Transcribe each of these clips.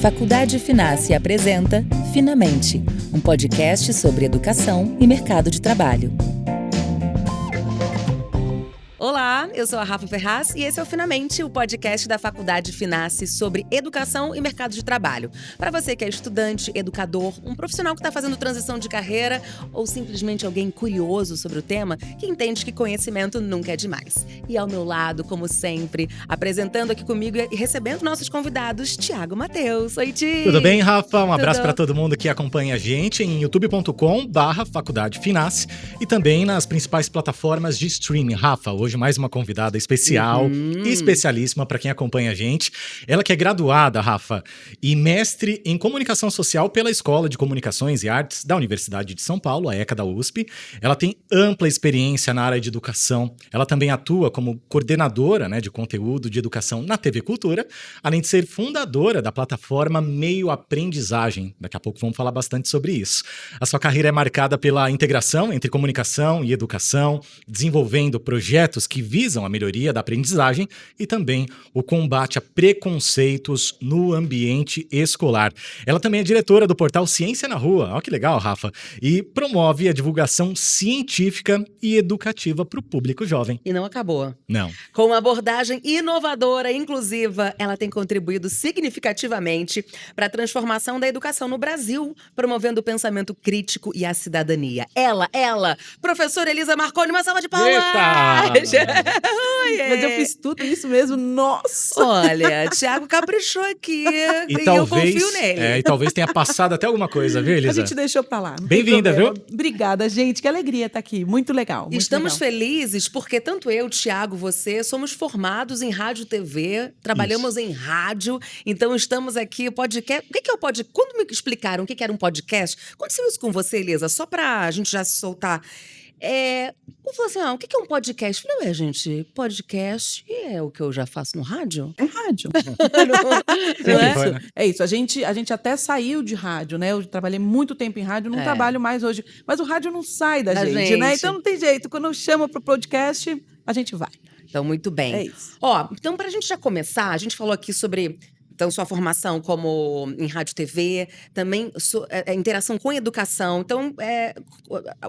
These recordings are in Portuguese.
Faculdade Finassi apresenta Finamente, um podcast sobre educação e mercado de trabalho. Olá, eu sou a Rafa Ferraz e esse é o Finamente, o podcast da Faculdade Finassi sobre educação e mercado de trabalho. Para você que é estudante, educador, um profissional que está fazendo transição de carreira ou simplesmente alguém curioso sobre o tema, que entende que conhecimento nunca é demais. E ao meu lado, como sempre, apresentando aqui comigo e recebendo nossos convidados, Thiago Mateus. Oi, Ti! Tudo bem, Rafa? Um abraço para todo mundo que acompanha a gente em youtube.com/Faculdade Finassi e também nas principais plataformas de streaming. Rafa, hoje mais uma convidada especial e especialíssima para quem acompanha a gente. Ela que é graduada, Rafa, e mestre em comunicação social pela Escola de Comunicações e Artes da Universidade de São Paulo, a ECA da USP. Ela tem ampla experiência na área de educação. Ela também atua como coordenadora, de conteúdo de educação na TV Cultura, além de ser fundadora da plataforma Meio Aprendizagem. Daqui a pouco vamos falar bastante sobre isso. A sua carreira é marcada pela integração entre comunicação e educação, desenvolvendo projetos que visam a melhoria da aprendizagem e também o combate a preconceitos no ambiente escolar. Ela também é diretora do portal Ciência na Rua, olha que legal, Rafa, e promove a divulgação científica e educativa para o público jovem. E não acabou. Não. Com uma abordagem inovadora e inclusiva, ela tem contribuído significativamente para a transformação da educação no Brasil, promovendo o pensamento crítico e a cidadania. Ela, professora Elisa Marconi, uma salva de palmas! Eita! Mas eu fiz tudo isso mesmo, nossa! Olha, Thiago caprichou aqui e eu confio nele. E talvez tenha passado até alguma coisa, viu, Elisa? A gente deixou pra lá. Bem-vinda, viu? Obrigada, gente, que alegria estar aqui, muito legal. Muito Estamos legal. felizes porque tanto eu, Thiago, você, somos formados em rádio e TV, trabalhamos em rádio, então estamos aqui, podcast. O que é o podcast? Quando me explicaram o que era um podcast, aconteceu isso com você, Elisa? Só pra gente já se soltar. Eu falei assim, o que é um podcast? Eu falei, gente, podcast é o que eu já faço no rádio? É rádio. Não é? Foi, né? É isso, a gente até saiu de rádio, né? Eu trabalhei muito tempo em rádio, não trabalho mais hoje. Mas o rádio não sai da gente, né? Então não tem jeito. Quando eu chamo pro podcast, a gente vai. Então, muito bem. É isso. Então, pra gente já começar, a gente falou aqui sobre sua formação como em rádio e TV, também interação com educação. Então,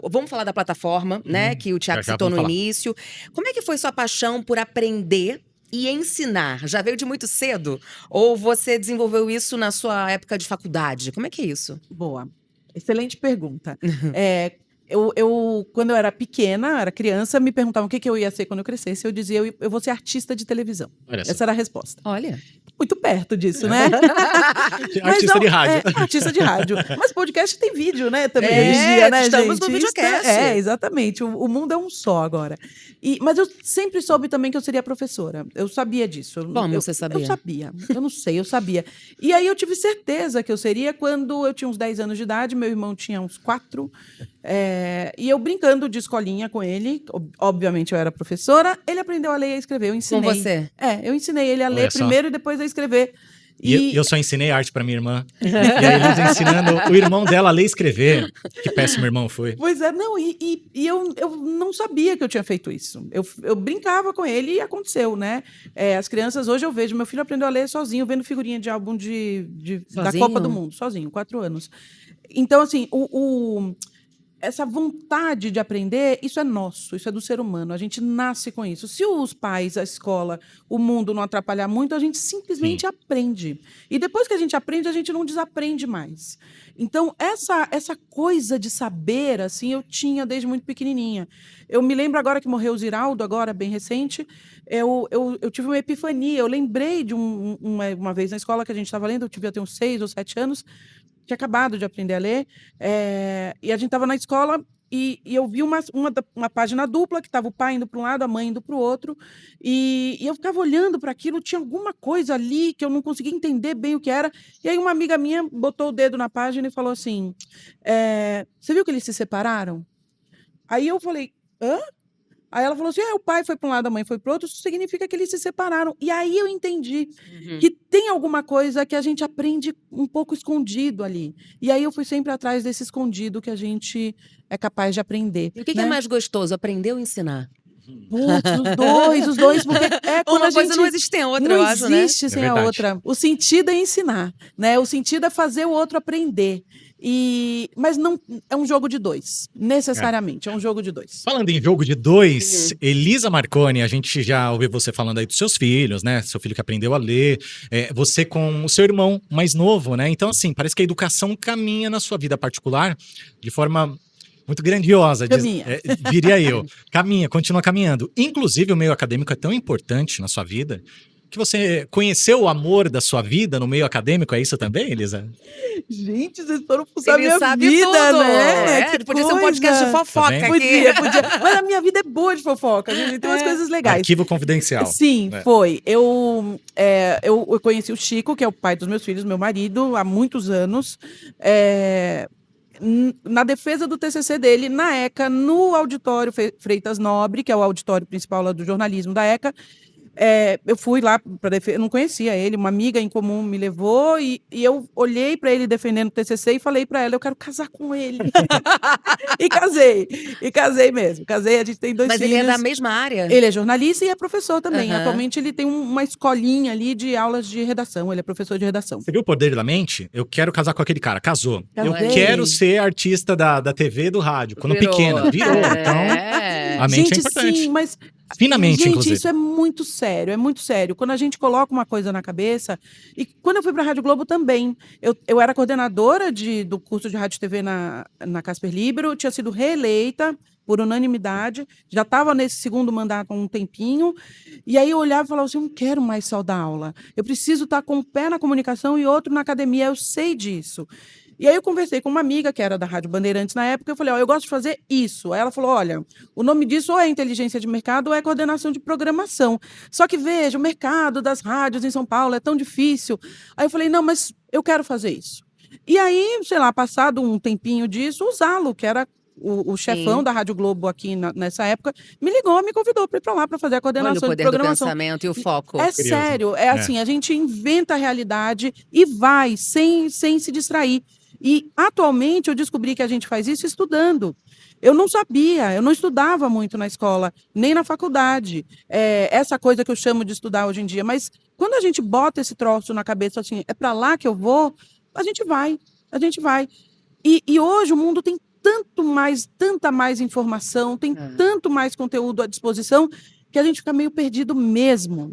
vamos falar da plataforma, né? Que o Thiago já citou no vamos falar. início. Como é que foi sua paixão por aprender e ensinar? Já veio de muito cedo? Ou você desenvolveu isso na sua época de faculdade? Como é que é isso? Boa. Excelente pergunta. Quando eu era pequena, era criança, me perguntavam o que eu ia ser quando eu crescesse. Eu dizia, eu vou ser artista de televisão. Olha só. Essa era a resposta. Olha. Muito perto disso, né? Artista de rádio. Artista de rádio. Mas podcast tem vídeo, né? Também É, hoje em dia, né, estamos gente? no videocast. Exatamente. O mundo é um só agora. Mas eu sempre soube também que eu seria professora. Eu sabia disso. Como você sabia? Eu sabia. Eu não sei, eu sabia. E aí eu tive certeza que eu seria quando eu tinha uns 10 anos de idade, meu irmão tinha uns 4. E eu brincando de escolinha com ele, obviamente eu era professora, ele aprendeu a ler e a escrever, eu ensinei. Com você? Eu ensinei ele a ler Olha só. primeiro e depois a escrever. E eu só ensinei arte pra minha irmã. E a Elisa ensinando o irmão dela a ler e escrever. Que péssimo irmão foi. Pois é, não, eu não sabia que eu tinha feito isso. Eu brincava com ele e aconteceu, né? As crianças, hoje eu vejo, meu filho aprendeu a ler sozinho, vendo figurinha de álbum da Copa do Mundo, sozinho, 4 anos. Então, assim, essa vontade de aprender, isso é nosso, isso é do ser humano. A gente nasce com isso. Se os pais, a escola, o mundo não atrapalhar muito, a gente simplesmente aprende. E depois que a gente aprende, a gente não desaprende mais. Então, essa coisa de saber, assim, eu tinha desde muito pequenininha. Eu me lembro agora que morreu o Ziraldo, agora, bem recente, eu tive uma epifania. Eu lembrei de uma vez na escola que a gente estava lendo, eu devia ter uns 6 ou 7 anos, tinha acabado de aprender a ler, e a gente estava na escola e eu vi uma página dupla, que estava o pai indo para um lado, a mãe indo para o outro, e eu ficava olhando para aquilo, tinha alguma coisa ali que eu não conseguia entender bem o que era, e aí uma amiga minha botou o dedo na página e falou assim, você viu que eles se separaram? Aí eu falei, hã? Aí ela falou assim, o pai foi para um lado, a mãe foi para o outro, isso significa que eles se separaram. E aí eu entendi que tem alguma coisa que a gente aprende um pouco escondido ali. E aí eu fui sempre atrás desse escondido que a gente é capaz de aprender. E o que é mais gostoso, aprender ou ensinar? Putz, os dois, porque quando Uma coisa não existe sem a outra, eu acho, né? Não existe sem a verdade. outra. O sentido é ensinar, né? O sentido é fazer o outro aprender. Mas não é um jogo de dois, necessariamente, é um jogo de dois. Falando em jogo de dois, Elisa Marconi, a gente já ouviu você falando aí dos seus filhos, né? Seu filho que aprendeu a ler, você com o seu irmão mais novo, né? Então, assim, parece que a educação caminha na sua vida particular de forma muito grandiosa, Caminha. diria eu. Caminha, continua caminhando. Inclusive, o meio acadêmico é tão importante na sua vida que você conheceu o amor da sua vida no meio acadêmico, é isso também, Elisa? Gente, vocês foram fuçar Ele minha sabe vida, tudo. né? Que Podia ser um podcast de coisa. fofoca Tá vendo? aqui. Podia. Mas a minha vida é boa de fofoca, gente. Tem umas coisas legais. Arquivo confidencial. Sim, né? foi. Eu conheci o Chico, que é o pai dos meus filhos, meu marido, há muitos anos. Na defesa do TCC dele, na ECA, no auditório Freitas Nobre, que é o auditório principal lá do jornalismo da ECA. Eu fui lá para defender, eu não conhecia ele, uma amiga em comum me levou e eu olhei para ele defendendo o TCC e falei para ela, eu quero casar com ele. E casei mesmo. Casei, a gente tem 2 Mas filhos. ele é da mesma área? Ele é jornalista e é professor também. Aham. Atualmente ele tem uma escolinha ali de aulas de redação, ele é professor de redação. Você viu o poder da mente? Eu quero casar com aquele cara. Casou. Eu Casei. quero ser artista da TV e do rádio. Quando Virou. pequena, virou. Então, a mente Gente, é importante. sim, mas Finamente, gente, inclusive. isso é muito sério, é muito sério. Quando a gente coloca uma coisa na cabeça, e quando eu fui para a Rádio Globo também, eu era coordenadora do curso de Rádio e TV na Casper Libero, tinha sido reeleita por unanimidade, já estava nesse segundo mandato há um tempinho, e aí eu olhava e falava assim, eu não quero mais só dar aula, eu preciso estar com um pé na comunicação e outro na academia, eu sei disso. E aí eu conversei com uma amiga que era da Rádio Bandeirantes na época, eu falei, eu gosto de fazer isso. Aí ela falou, olha, o nome disso ou é inteligência de mercado ou é coordenação de programação. Só que veja, o mercado das rádios em São Paulo é tão difícil. Aí eu falei, não, mas eu quero fazer isso. E aí, sei lá, passado um tempinho disso, o Zalo, que era o chefão da Rádio Globo aqui nessa época, me ligou, me convidou para ir para lá para fazer a coordenação Olha o poder de programação. do pensamento e o foco. É sério, assim, a gente inventa a realidade e vai sem se distrair. E, atualmente, eu descobri que a gente faz isso estudando. Eu não sabia, eu não estudava muito na escola, nem na faculdade. Essa coisa que eu chamo de estudar hoje em dia. Mas, quando a gente bota esse troço na cabeça, assim, é para lá que eu vou, a gente vai. E hoje o mundo tem tanta mais informação, tem tanto mais conteúdo à disposição, que a gente fica meio perdido mesmo.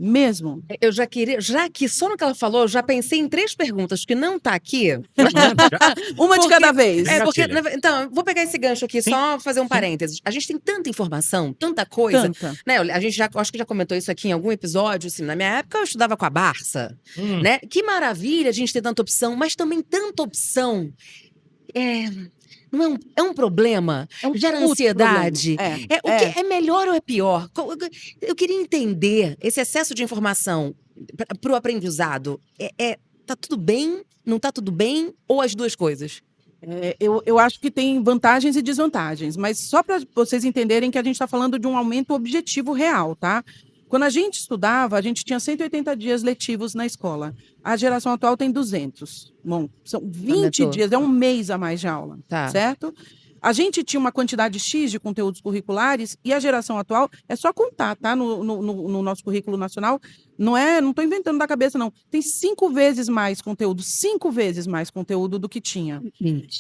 Eu já que só no que ela falou, eu já pensei em 3 perguntas que não tá aqui. Uma de cada vez. Então, vou pegar esse gancho aqui, só fazer um parênteses. A gente tem tanta informação, tanta coisa, Tanta. né? A gente acho que já comentou isso aqui em algum episódio, assim, na minha época eu estudava com a Barça, né? Que maravilha a gente ter tanta opção, mas também tanta opção. Não é um problema? Gera ansiedade? O que é melhor ou é pior? Eu queria entender esse excesso de informação para o aprendizado. Tá tudo bem? Não tá tudo bem? Ou as duas coisas? Eu acho que tem vantagens e desvantagens, mas só para vocês entenderem que a gente está falando de um aumento objetivo real, tá? Quando a gente estudava, a gente tinha 180 dias letivos na escola. A geração atual tem 200. Bom, são 20 dias, é um mês a mais de aula, certo? A gente tinha uma quantidade X de conteúdos curriculares e a geração atual, é só contar, tá? No nosso currículo nacional, não estou inventando da cabeça, não. Tem 5 vezes mais conteúdo do que tinha.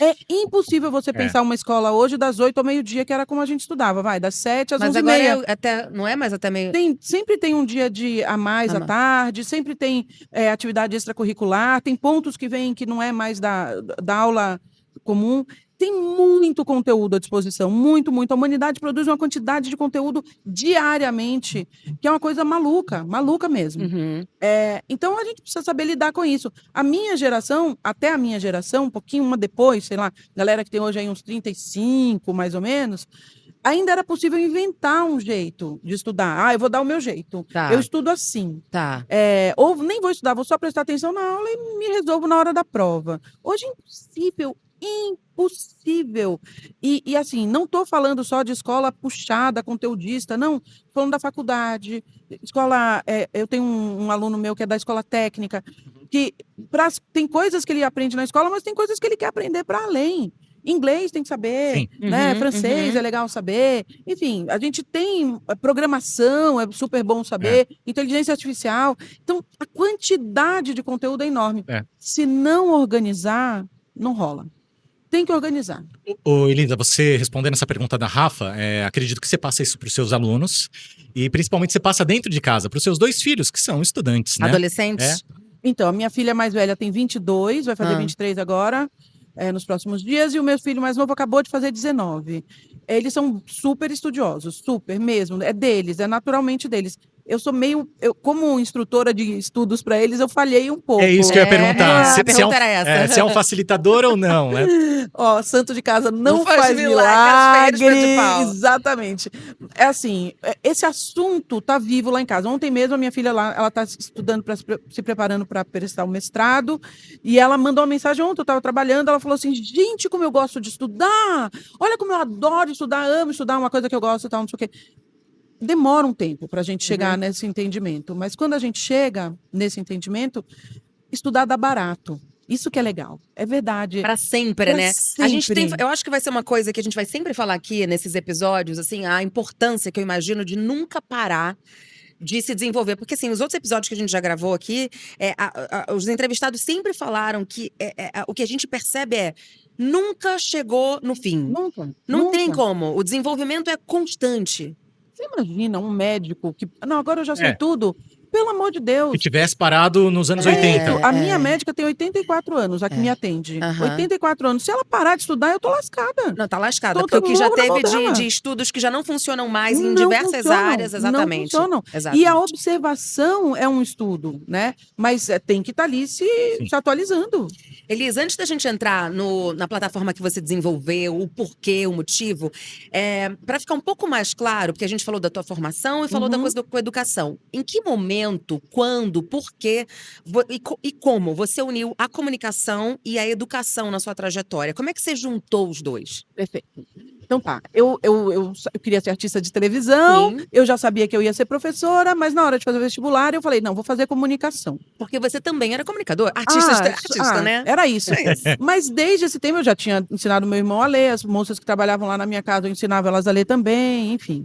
É impossível você pensar uma escola hoje das 8 ao meio-dia, que era como a gente estudava, das 7 às 11h30. Mas agora não é mais até meio... Sempre tem um dia a mais à tarde, sempre tem atividade extracurricular, tem pontos que vêm que não é mais da aula comum. Tem muito conteúdo à disposição, muito. A humanidade produz uma quantidade de conteúdo diariamente, que é uma coisa maluca mesmo. Então, a gente precisa saber lidar com isso. Até a minha geração, um pouquinho uma depois, sei lá, galera que tem hoje aí uns 35, mais ou menos, ainda era possível inventar um jeito de estudar. Eu vou dar o meu jeito. Eu estudo assim. Ou nem vou estudar, vou só prestar atenção na aula e me resolvo na hora da prova. Hoje é impossível. E assim, não estou falando só de escola puxada, conteudista, não. Estou falando da faculdade, escola. Eu tenho um aluno meu que é da escola técnica, que tem coisas que ele aprende na escola, mas tem coisas que ele quer aprender para além. Inglês tem que saber, Sim. né? Francês é legal saber. Enfim, a gente tem programação, é super bom saber, inteligência artificial. Então, a quantidade de conteúdo é enorme. Se não organizar, não rola. Tem que organizar. Ô, Elisa, você respondendo essa pergunta da Rafa, acredito que você passa isso para os seus alunos e principalmente você passa dentro de casa, para os seus 2 filhos, que são estudantes, né? Adolescentes? Então, a minha filha mais velha tem 22, vai fazer 23 agora, nos próximos dias, e o meu filho mais novo acabou de fazer 19. Eles são super estudiosos, super mesmo, é deles, é naturalmente deles. Eu sou como instrutora de estudos para eles, eu falhei um pouco. É isso que eu ia perguntar. A pergunta era essa. Se é um facilitador ou não, né? Ó, santo de casa não faz faz milagre, milagre. de pau. Exatamente. É assim, esse assunto tá vivo lá em casa. Ontem mesmo a minha filha lá, ela tá estudando, se preparando para prestar o mestrado, e ela mandou uma mensagem ontem, eu estava trabalhando, ela falou assim, gente, como eu gosto de estudar, olha como eu adoro estudar, amo estudar, uma coisa que eu gosto e tal, não sei o quê. Demora um tempo para a gente chegar nesse entendimento, mas quando a gente chega nesse entendimento, estudar dá barato. Isso que é legal, é verdade. Para sempre, Pra né? sempre. A gente tem, eu acho que vai ser uma coisa que a gente vai sempre falar aqui nesses episódios, assim, a importância que eu imagino de nunca parar de se desenvolver. Porque, assim, os outros episódios que a gente já gravou aqui, os entrevistados sempre falaram que o que a gente percebe nunca chegou no fim. Nunca. Não tem como. O desenvolvimento é constante. Você imagina um médico que... Não, agora eu já sei tudo. Pelo amor de Deus. Que tivesse parado nos anos 80. A minha médica tem 84 anos, a que me atende. 84 anos. Se ela parar de estudar, eu tô lascada. Não, tá lascada. Tô Porque o que já louco na teve mão dela. de estudos que já não funcionam mais em Não diversas funcionam, áreas, exatamente. Não funcionam. Exatamente. E a observação é um estudo, né? Mas tem que estar ali se atualizando. Elisa, antes da gente entrar na plataforma que você desenvolveu, o porquê, o motivo, para ficar um pouco mais claro, porque a gente falou da tua formação e falou da coisa com educação. Em que momento, quando, por quê e como você uniu a comunicação e a educação na sua trajetória? Como é que você juntou os dois? Perfeito. Então tá, eu queria ser artista de televisão, eu já sabia que eu ia ser professora, mas na hora de fazer o vestibular eu falei, não, vou fazer comunicação. Porque você também era comunicador, artista, né? Era isso. Mas desde esse tempo eu já tinha ensinado meu irmão a ler, as moças que trabalhavam lá na minha casa eu ensinava elas a ler também, enfim.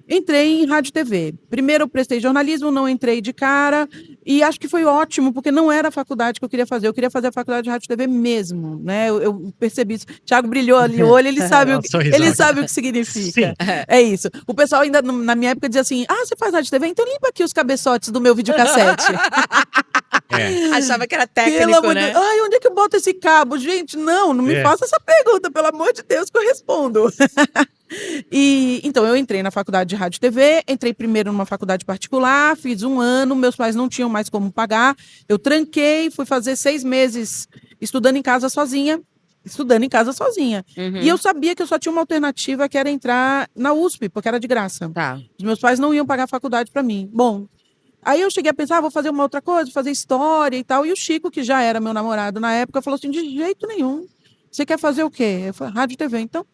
Entrei em rádio e TV. Primeiro eu prestei jornalismo, não entrei de cara, e acho que foi ótimo, porque não era a faculdade que eu queria fazer a faculdade de rádio e TV mesmo, né? Eu percebi isso. Thiago brilhou ali o olho, ele sabe o que significa. É isso. O pessoal ainda, na minha época, dizia assim, você faz rádio e TV? Então limpa aqui os cabeçotes do meu videocassete. Achava que era técnico, pelo amor né? Ai, onde é que eu boto esse cabo? Gente, não me faça essa pergunta, pelo amor de Deus, que eu respondo. E então eu entrei na faculdade de rádio e TV, entrei primeiro numa faculdade particular, fiz 1 ano, meus pais não tinham mais como pagar, eu tranquei, fui fazer 6 meses estudando em casa sozinha. E eu sabia que eu só tinha uma alternativa, que era entrar na USP, porque era de graça. Tá. Os meus pais não iam pagar a faculdade para mim. Bom, aí eu cheguei a pensar, vou fazer uma outra coisa, vou fazer história e tal. E o Chico, que já era meu namorado na época, falou assim, de jeito nenhum. Você quer fazer o quê? Eu falei, rádio e TV. Então,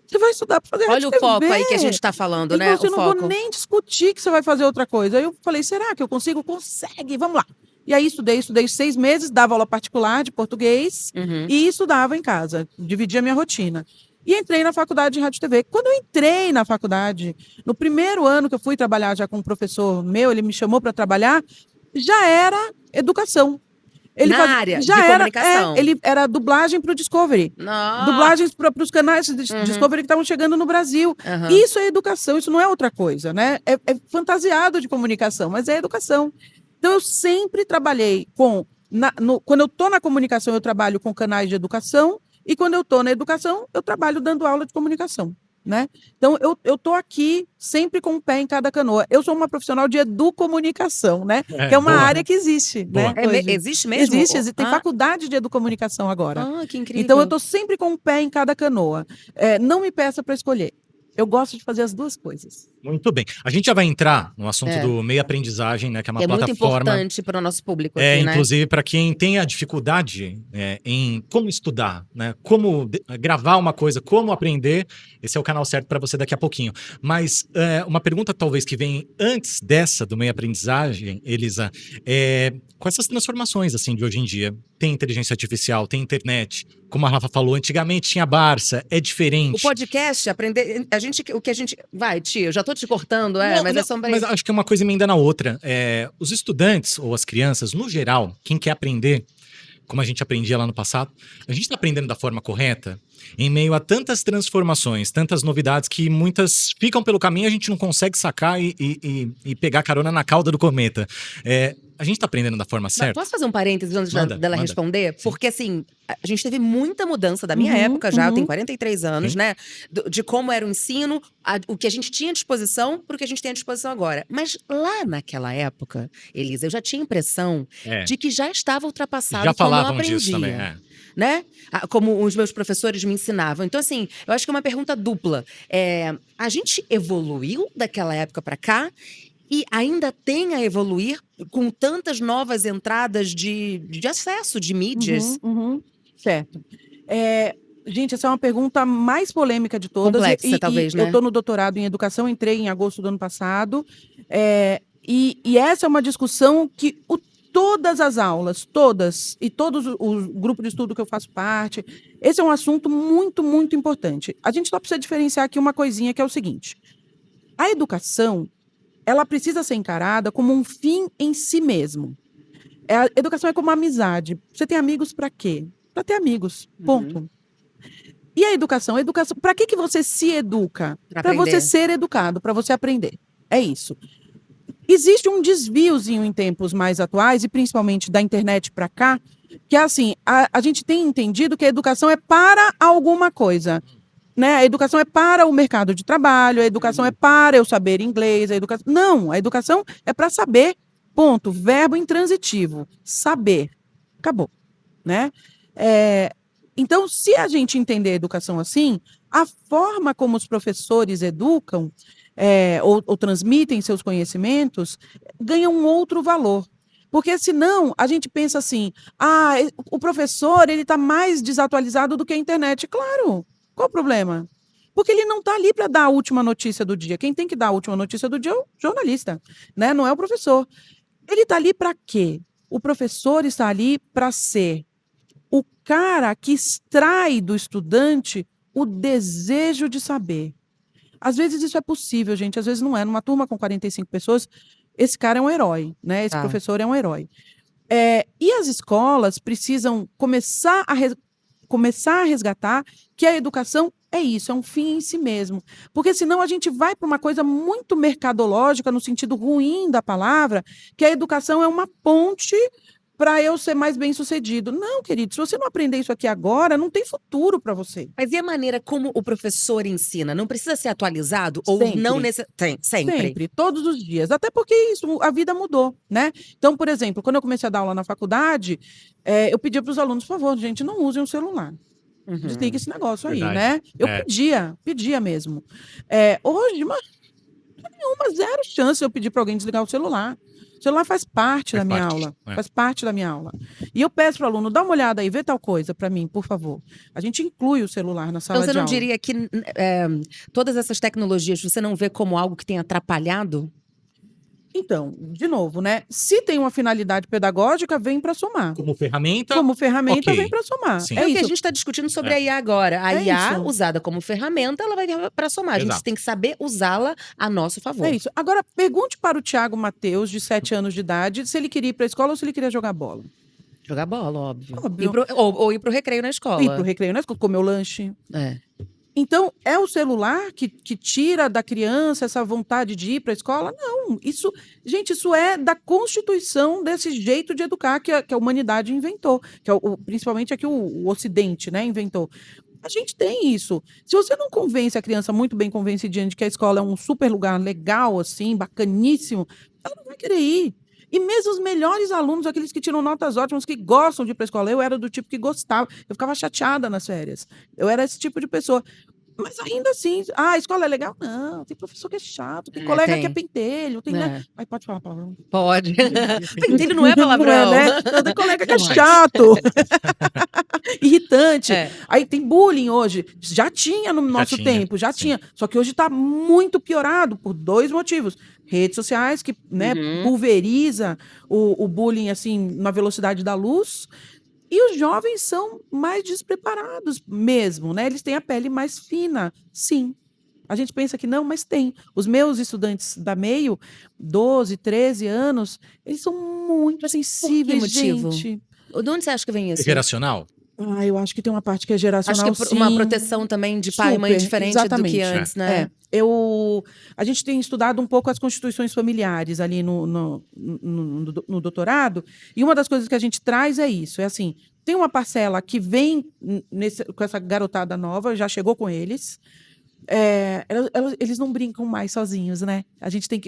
você vai estudar para fazer rádio e TV. Olha o foco aí que a gente está falando, né? Então, eu não vou nem discutir que você vai fazer outra coisa. Aí eu falei, será que eu consigo? Consegue, vamos lá. E aí estudei 6 meses, dava aula particular de português e estudava em casa, dividia a minha rotina. E entrei na faculdade de rádio e TV. Quando eu entrei na faculdade, no primeiro ano que eu fui trabalhar já com um professor meu, ele me chamou para trabalhar, já era educação. Ele área de comunicação. Ele era dublagem para o Discovery. Dublagens para os canais de Discovery que estavam chegando no Brasil. Isso é educação, isso não é outra coisa, né? É fantasiado de comunicação, mas é educação. Então, eu sempre trabalhei quando eu estou na comunicação, eu trabalho com canais de educação, e quando eu estou na educação, eu trabalho dando aula de comunicação, né? Então, eu estou aqui sempre com um pé em cada canoa. Eu sou uma profissional de educomunicação, né? Que é uma área que existe, né? Existe mesmo? Existe. Tem faculdade de educomunicação agora. Que incrível. Então, eu estou sempre com um pé em cada canoa. Não me peça para escolher. Eu gosto de fazer as duas coisas. Muito bem. A gente já vai entrar no assunto do meia aprendizagem, né? Que é uma plataforma. É muito importante para o nosso público aqui, né? Inclusive para quem tem a dificuldade em como estudar, né? Como gravar uma coisa, como aprender. Esse é o canal certo para você daqui a pouquinho. Mas uma pergunta talvez que vem antes dessa do meia aprendizagem, Elisa, com essas transformações assim de hoje em dia, tem inteligência artificial, tem internet, como a Rafa falou, antigamente tinha Barça, é diferente. O podcast, aprender, o que a gente... Vai, tia, eu já tô te cortando, mas acho que é uma coisa emenda na outra. Os estudantes, ou as crianças, no geral, quem quer aprender, como a gente aprendia lá no passado, a gente está aprendendo da forma correta, em meio a tantas transformações, tantas novidades que muitas ficam pelo caminho, a gente não consegue sacar e pegar carona na cauda do cometa. A gente tá aprendendo da forma certa? Posso fazer um parênteses antes dela responder? Sim. Porque, assim, a gente teve muita mudança da minha época já, eu tenho 43 anos, né? De como era o ensino, o que a gente tinha à disposição pro que a gente tem à disposição agora. Mas lá naquela época, Elisa, eu já tinha impressão de que já estava ultrapassado. Já falavam disso também, né? Como os meus professores me ensinavam. Então, assim, eu acho que é uma pergunta dupla. A gente evoluiu daquela época para cá e ainda tem a evoluir com tantas novas entradas de acesso, de mídias? Certo. Gente, essa é uma pergunta mais polêmica de todas. Complexa, talvez, né? Eu estou no doutorado em educação, entrei em agosto do ano passado. E essa é uma discussão que todas as aulas, todas, e todos os grupos de estudo que eu faço parte, esse é um assunto muito, muito importante. A gente só precisa diferenciar aqui uma coisinha, que é o seguinte. A educação, ela precisa ser encarada como um fim em si mesmo. A educação é como uma amizade. Você tem amigos para quê? Para ter amigos, ponto. E a educação? Para que você se educa? Para você ser educado, para você aprender. É isso. Existe um desviozinho em tempos mais atuais, e principalmente da internet para cá, que é assim, a gente tem entendido que a educação é para alguma coisa. Né? A educação é para o mercado de trabalho, a educação é para eu saber inglês, Não, a educação é para saber, ponto. Verbo intransitivo, saber. Acabou. Né? Então, se a gente entender a educação assim, a forma como os professores educam, ou transmitem seus conhecimentos, ganha um outro valor. Porque senão a gente pensa assim, o professor ele está mais desatualizado do que a internet. Claro, qual o problema? Porque ele não está ali para dar a última notícia do dia. Quem tem que dar a última notícia do dia é o jornalista, né? Não é o professor. Ele está ali para quê? O professor está ali para ser o cara que extrai do estudante o desejo de saber. Às vezes isso é possível, gente, às vezes não é. Numa turma com 45 pessoas, esse cara é um herói, né? Esse professor é um herói. E as escolas precisam começar a resgatar que a educação é isso, é um fim em si mesmo. Porque senão a gente vai para uma coisa muito mercadológica, no sentido ruim da palavra, que a educação é uma ponte para eu ser mais bem-sucedido. Não, querido, se você não aprender isso aqui agora, não tem futuro para você. Mas e a maneira como o professor ensina? Não precisa ser atualizado? Sempre. Ou não necessariamente? Sempre, todos os dias. Até porque a vida mudou, né? Então, por exemplo, quando eu comecei a dar aula na faculdade, eu pedia para os alunos, por favor, gente, não usem o celular. Desliga esse negócio aí, né? Eu pedia mesmo. Hoje, zero chance eu pedir para alguém desligar o celular. O celular faz parte da minha aula. Faz parte da minha aula. E eu peço para o aluno, dá uma olhada aí, vê tal coisa para mim, por favor. A gente inclui o celular na sala de aula. Então você não diria que todas essas tecnologias você não vê como algo que tem atrapalhado? Então, de novo, né? Se tem uma finalidade pedagógica, vem para somar. Como ferramenta? Como ferramenta, vem para somar. Sim. É o que a gente está discutindo sobre a IA agora. A IA, usada como ferramenta, ela vai para somar. A gente tem que saber usá-la a nosso favor. É isso. Agora, pergunte para o Thiago Mateus, de 7 anos de idade, se ele queria ir para a escola ou se ele queria jogar bola. Jogar bola, óbvio. Ou ir para o recreio na escola. Ir para o recreio na escola, comer o lanche. Então, é o celular que tira da criança essa vontade de ir para a escola? Não. Isso é da constituição desse jeito de educar que a humanidade inventou. Principalmente aqui o Ocidente, né, inventou. A gente tem isso. Se você não convence a criança muito bem convencidinha de que a escola é um super lugar legal, assim, bacaníssimo, ela não vai querer ir. E mesmo os melhores alunos, aqueles que tiram notas ótimas, que gostam de ir para a escola, eu era do tipo que gostava. Eu ficava chateada nas férias. Eu era esse tipo de pessoa. Mas ainda assim, a escola é legal? Não, tem professor que é chato, tem colega que é pentelho, tem, né? Aí pode falar palavrão. Pode. Pentelho não é palavrão. Não é, né? Tem colega que é chato. Irritante. Aí tem bullying hoje. Já tinha no nosso tempo, já tinha. Só que hoje está muito piorado por 2 motivos. Redes sociais, que, né, pulveriza o bullying, assim, na velocidade da luz. E os jovens são mais despreparados mesmo, né? Eles têm a pele mais fina, sim. A gente pensa que não, mas tem. Os meus estudantes da meio, 12, 13 anos, eles são muito sensíveis, por que motivo? gente. De onde você acha que vem isso? É geracional? Eu acho que tem uma parte que é geracional, acho que uma proteção também de pai e mãe diferente do que antes, né? A gente tem estudado um pouco as constituições familiares ali no doutorado, e uma das coisas que a gente traz é isso, é assim, tem uma parcela que vem com essa garotada nova, já chegou com eles, eles não brincam mais sozinhos, né?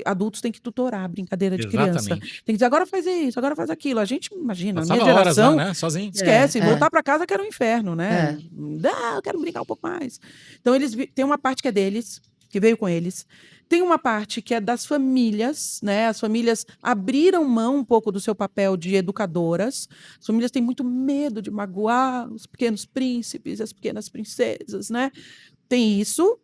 Adultos têm que tutorar a brincadeira de criança. Tem que dizer, agora faz isso, agora faz aquilo. A gente imagina, a minha geração, horas lá, né? Sozinho. Esquece, voltar para casa que era um inferno, né? Eu quero brincar um pouco mais. Então, tem uma parte que é deles, que veio com eles. Tem uma parte que é das famílias, né? As famílias abriram mão um pouco do seu papel de educadoras. As famílias têm muito medo de magoar os pequenos príncipes, as pequenas princesas, né? Tem isso,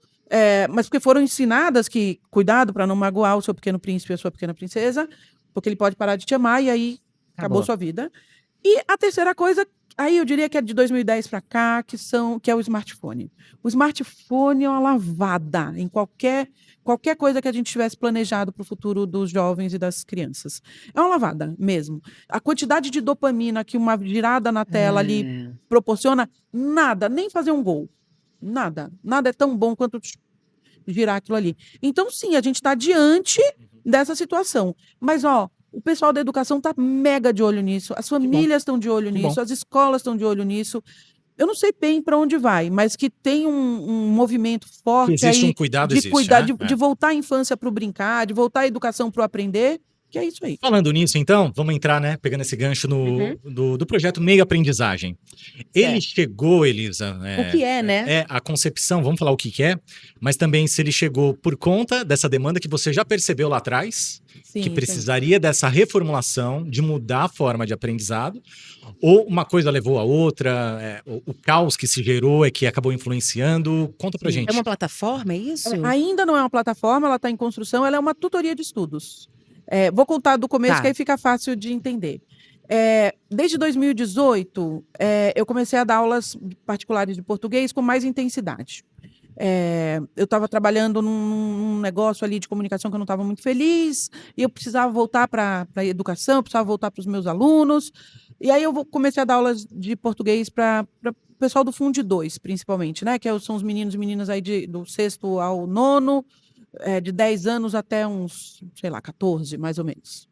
mas porque foram ensinadas que cuidado para não magoar o seu pequeno príncipe e a sua pequena princesa, porque ele pode parar de te amar e aí acabou sua vida. E a terceira coisa, aí eu diria que é de 2010 para cá, que é o smartphone. O smartphone é uma lavada em qualquer coisa que a gente tivesse planejado para o futuro dos jovens e das crianças. É uma lavada mesmo. A quantidade de dopamina que uma girada na tela ali proporciona, nada, nem fazer um gol. Nada é tão bom quanto girar aquilo ali. Então, sim, a gente está diante dessa situação. Mas, o pessoal da educação está mega de olho nisso, as famílias estão de olho nisso, as escolas estão de olho nisso. Eu não sei bem para onde vai, mas que tem um movimento forte existe aí um cuidado, de cuidar, de voltar a infância para o brincar, de voltar a educação para o aprender. Que é isso aí. Falando nisso, então, vamos entrar, né, pegando esse gancho do projeto Meio Aprendizagem. Ele chegou, Elisa... o que é, né? A concepção, vamos falar o que é, mas também se ele chegou por conta dessa demanda que você já percebeu lá atrás, que precisaria dessa reformulação, de mudar a forma de aprendizado, ou uma coisa levou a outra, o caos que se gerou é que acabou influenciando. Conta pra gente. É uma plataforma, é isso? Ainda não é uma plataforma, ela está em construção, ela é uma tutoria de estudos. Vou contar do começo, que aí fica fácil de entender. Desde 2018, eu comecei a dar aulas particulares de português com mais intensidade. Eu estava trabalhando num negócio ali de comunicação que eu não estava muito feliz, e eu precisava voltar para a educação, eu precisava voltar para os meus alunos, e aí eu comecei a dar aulas de português para o pessoal do Fundo 2, principalmente, né? Que são os meninos e meninas aí do 6º ao 9º, de 10 anos até uns, 14, mais ou menos.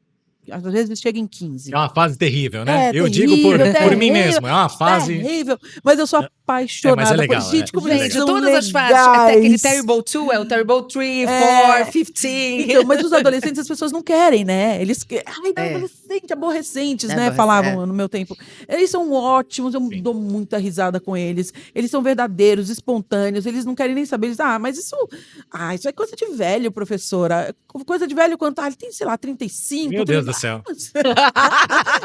Às vezes chega em 15. É uma fase terrível, né? Eu digo por mim mesmo, é uma fase... terrível, mas eu sou apaixonada. Mas é legal. Gente, como eles são todas legais. as fases, aquele Terrible 2, o Terrible 3, 4, 15. Então, mas os adolescentes, as pessoas não querem, né? Eles adolescente, aborrecentes, né? Falavam no meu tempo. Eles são ótimos, eu dou muita risada com eles. Eles são verdadeiros, espontâneos, eles não querem nem saber. Eles, mas isso é coisa de velho, professora. Coisa de velho quanto? Ele tem, sei lá, 35. Meu Deus do céu.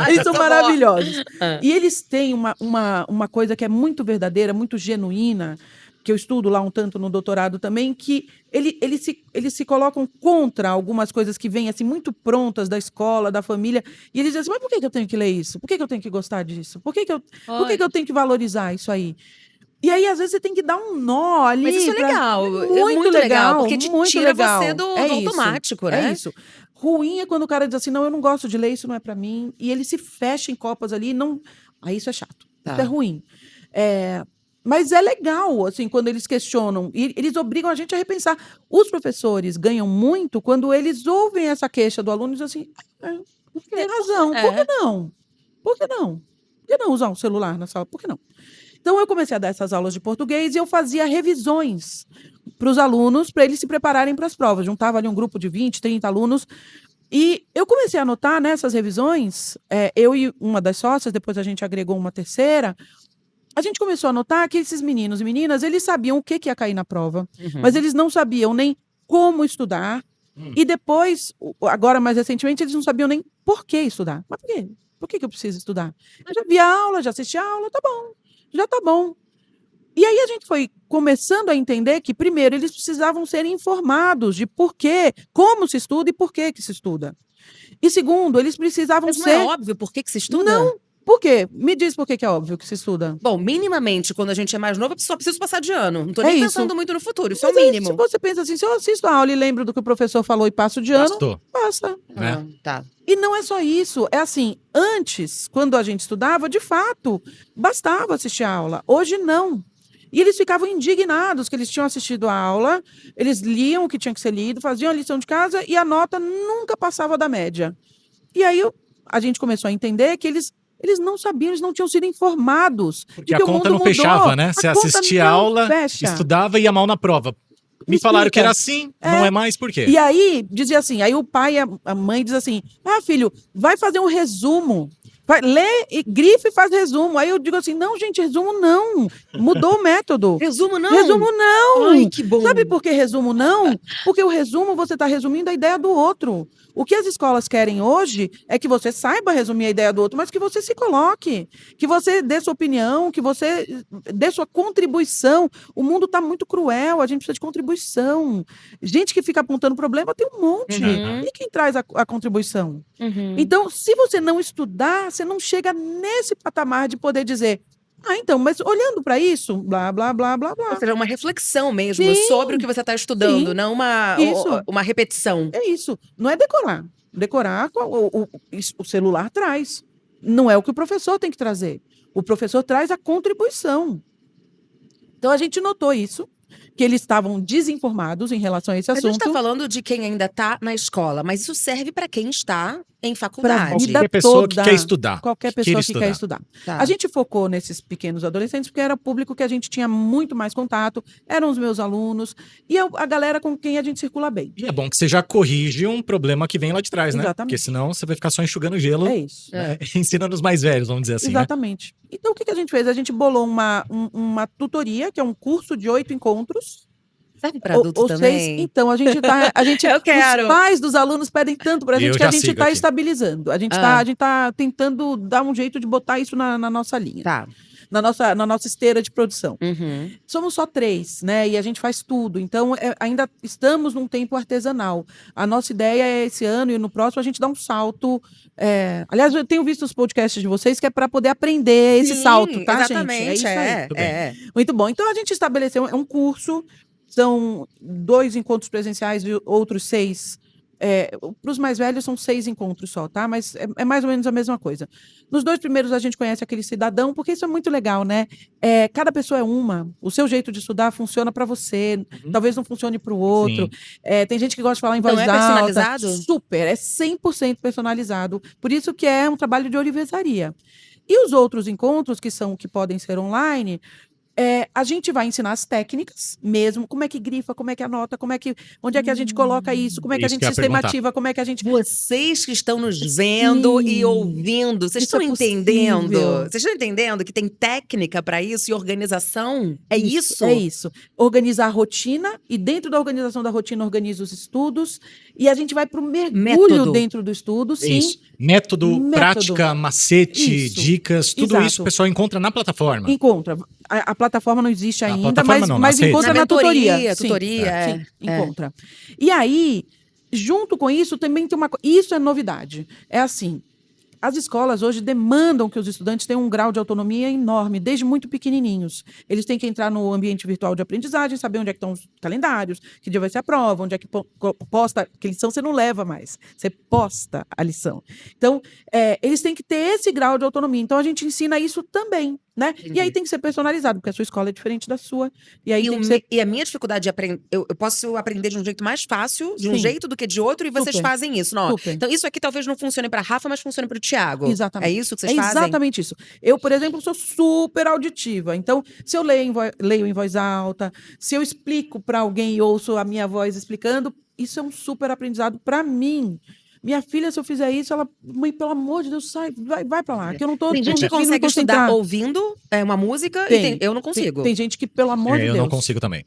Eles são maravilhosos. E eles têm uma coisa que é muito verdadeira, muito genuína, que eu estudo lá um tanto no doutorado também, que eles se colocam contra algumas coisas que vêm assim muito prontas da escola, da família, e eles dizem assim, mas por que eu tenho que ler isso? Por que eu tenho que gostar disso? Por que eu tenho que valorizar isso aí? E aí, às vezes, você tem que dar um nó ali. Mas isso é legal. Muito legal. Porque tira você do automático, né? É isso. Ruim é quando o cara diz assim, não, eu não gosto de ler, isso não é pra mim. E ele se fecha em copas ali e não... Aí isso é chato. Isso é ruim. Mas é legal, assim, quando eles questionam. E eles obrigam a gente a repensar. Os professores ganham muito quando eles ouvem essa queixa do aluno e dizem assim, tem razão, por que não? Por que não? Por que não usar um celular na sala? Por que não? Então, eu comecei a dar essas aulas de português e eu fazia revisões para os alunos, para eles se prepararem para as provas. Juntava ali um grupo de 20, 30 alunos. E eu comecei a anotar nessas revisões, eu e uma das sócias, depois a gente agregou uma terceira, a gente começou a notar que esses meninos e meninas, eles sabiam o que ia cair na prova, mas eles não sabiam nem como estudar. E depois, agora mais recentemente, eles não sabiam nem por que estudar. Mas por quê? Por que eu preciso estudar? Eu já vi aula, já assisti aula, tá bom, já tá bom. E aí a gente foi começando a entender que, primeiro, eles precisavam ser informados de por quê, como se estuda e por que se estuda. E segundo, eles precisavam Mas não ser... é óbvio por que se estuda? Não. Por quê? Me diz por que é óbvio que se estuda. Bom, minimamente, quando a gente é mais novo, eu só preciso passar de ano. Não tô É nem isso. pensando muito no futuro, isso é o Mas aí, mínimo. se você pensa assim, se eu assisto a aula e lembro do que o professor falou e passo de ano, Bastou, basta. né? Tá. E não é só isso. É assim, antes, quando a gente estudava, de fato, bastava assistir a aula. Hoje, não. E eles ficavam indignados que eles tinham assistido a aula, eles liam o que tinha que ser lido, faziam a lição de casa e a nota nunca passava da média. E aí a gente começou a entender que eles não sabiam, eles não tinham sido informados. Porque de a que o conta mundo não fechava, mudou. né? Você A conta assistia a não aula, fecha. estudava e ia mal na prova. Me falaram que era assim, não é mais, por quê? E aí, dizia assim, aí o pai e a mãe diz assim, filho, vai fazer um resumo. Vai, lê, e grife e faz resumo. Aí eu digo assim, não, gente, resumo não. Mudou o método. Resumo não? Resumo não. Ai, que bom. Sabe por que resumo não? Porque o resumo você está resumindo a ideia do outro. O que as escolas querem hoje é que você saiba resumir a ideia do outro, mas que você se coloque, que você dê sua opinião, que você dê sua contribuição. O mundo está muito cruel, a gente precisa de contribuição. Gente que fica apontando problema tem um monte. E quem traz a contribuição? Então, se você não estudar, você não chega nesse patamar de poder dizer, então, mas olhando para isso, blá, blá, blá, blá, blá. Ou seja, uma reflexão mesmo Sim, sobre o que você está estudando, sim. não Isso. uma repetição. É isso. Não é decorar. Decorar, o celular traz. Não é o que o professor tem que trazer. O professor traz a contribuição. Então, a gente notou isso, que eles estavam desinformados em relação a esse A gente assunto. está falando de quem ainda está na escola, mas isso serve para quem está em Pra faculdade. vida Qualquer pessoa que toda. quer estudar. Qualquer que queira pessoa que quer estudar. Tá. A gente focou nesses pequenos adolescentes porque era o público que a gente tinha muito mais contato, eram os meus alunos e a galera com quem a gente circula bem. E é bom que você já corrige um problema que vem lá de trás, né? Exatamente. Porque senão você vai ficar só enxugando gelo, É isso. né? Ensinando os mais velhos, vamos dizer assim, né? Exatamente. Então, o que a gente fez? A gente bolou uma tutoria, que é um curso de 8 encontros. Serve para adulto ou também? 6. Então, a gente Eu quero. Os pais dos alunos pedem tanto pra gente Eu que a já gente sigo está aqui. estabilizando. A gente tá tentando dar um jeito de botar isso na nossa linha. Tá. Na nossa esteira de produção. Uhum. Somos só 3, né? E a gente faz tudo. Então, ainda estamos num tempo artesanal. A nossa ideia é esse ano e no próximo a gente dá um salto. Aliás, eu tenho visto os podcasts de vocês que é para poder aprender esse Sim, salto, tá, exatamente, gente? É isso aí. Muito bem. Muito bom. Então, a gente estabeleceu um curso. São 2 encontros presenciais e outros 6. Para os mais velhos, são 6 encontros só, tá? Mas é mais ou menos a mesma coisa. Nos 2 primeiros, a gente conhece aquele cidadão, porque isso é muito legal, né? Cada pessoa é uma. O seu jeito de estudar funciona para você. Talvez não funcione para o outro. Tem gente que gosta de falar em Então, voz é alta. personalizado? Super. É 100% personalizado. Por isso que é um trabalho de orivesaria. E os outros encontros, que podem ser online... a gente vai ensinar as técnicas mesmo, como é que grifa, como é que anota, onde é que a gente coloca isso, como é que a Isso gente que eu ia perguntar. sistemativa, como é que a gente... Vocês que estão nos vendo Sim. e ouvindo, vocês Isso estão é entendendo? possível. Vocês estão entendendo que tem técnica para isso e organização? É isso? É isso. Organizar a rotina e dentro da organização da rotina organiza os estudos e a gente vai para o mergulho Método. dentro do estudo, É sim. isso. Método, prática, macete, Isso. dicas, tudo Exato. isso o pessoal encontra na plataforma. Encontra. A plataforma não existe A ainda, plataforma mas, não, mas nas redes. encontra Na na tutoria. mentoria, Sim. tutoria, Sim, encontra. E aí, junto com isso, também tem isso é novidade. É assim, as escolas hoje demandam que os estudantes tenham um grau de autonomia enorme, desde muito pequenininhos. Eles têm que entrar no ambiente virtual de aprendizagem, saber onde é que estão os calendários, que dia vai ser a prova, onde é que posta, que lição você não leva mais, você posta a lição. Então, eles têm que ter esse grau de autonomia. Então, a gente ensina isso também, né? Entendi. E aí tem que ser personalizado, porque a sua escola é diferente da sua. E aí tem que ser... E a minha dificuldade de aprender, eu posso aprender de um jeito mais fácil, de um Sim. jeito do que de outro, e vocês Super. fazem isso, não? Super. Então, isso aqui talvez não funcione para Rafa, mas funcione para o Thiago. Exatamente. É isso que vocês É fazem? exatamente isso. Eu, por exemplo, sou super auditiva. Então, se eu leio em voz alta, se eu explico para alguém e ouço a minha voz explicando, isso é um super aprendizado para mim. Minha filha, se eu fizer isso, ela, mãe, pelo amor de Deus, sai, vai para lá, que eu não tô Tem gente que conseguindo consegue estudar concentrar. ouvindo uma música Tem. eu não consigo. Tem gente que, pelo amor de Eu Deus. não consigo também.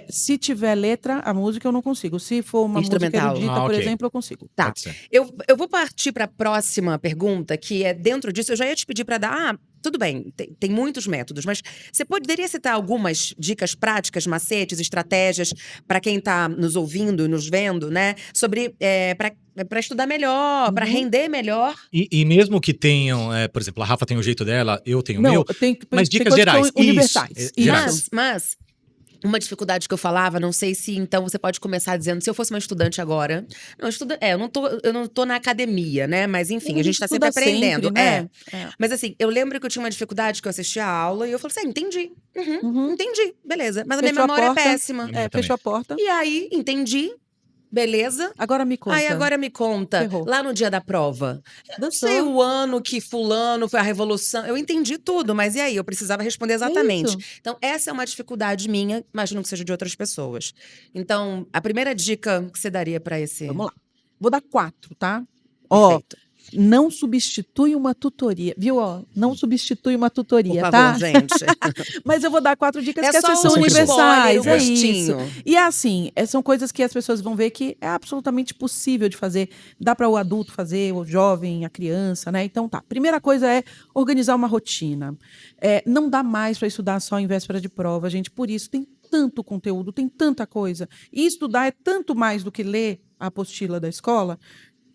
Se tiver letra, a música eu não consigo. Se for uma música Instrumental. erudita, por ok. exemplo, eu consigo. Tá. Pode ser. Eu vou partir para a próxima pergunta, que é dentro disso. Eu já ia te pedir para dar. Tudo bem, tem muitos métodos, mas você poderia citar algumas dicas práticas, macetes, estratégias para quem está nos ouvindo, nos vendo, né? Sobre para estudar melhor, para render melhor. E mesmo que tenham, por exemplo, a Rafa tem o jeito dela, eu tenho o Não, meu, tem mas tem dicas coisas que gerais. são universais. Isso, Isso. gerais. Mas uma dificuldade que eu falava, não sei se então você pode começar dizendo, se eu fosse uma estudante agora. Não, eu não tô na academia, né? Mas enfim, a gente tá sempre estuda aprendendo. sempre, né? Mas assim, eu lembro que eu tinha uma dificuldade que eu assistia a aula e eu falei assim: entendi. Entendi, beleza. Mas a minha Fechou a memória é porta. péssima. minha Fechou a porta. E aí, entendi. Beleza. Agora me conta. Aí agora me conta, Ferrou. lá no dia da prova. Eu não Dançou. sei o ano que fulano foi a revolução. Eu entendi tudo, mas e aí? Eu precisava responder exatamente. isso. Então, essa é uma dificuldade minha, imagino que seja de outras pessoas. Então, a primeira dica que você daria para esse. Vamos lá. Vou dar 4, tá? Ó, Perfeito. não substitui uma tutoria. Viu? Ó, não substitui uma tutoria, Por tá? favor, gente. Mas eu vou dar 4 dicas É que só essas são um universais. spoiler, um É isso. gostinho. E assim, são coisas que as pessoas vão ver que é absolutamente possível de fazer. Dá para o adulto fazer, o jovem, a criança, né? Então tá. Primeira coisa é organizar uma rotina. Não dá mais para estudar só em véspera de prova, gente. Por isso tem tanto conteúdo, tem tanta coisa. E estudar é tanto mais do que ler a apostila da escola,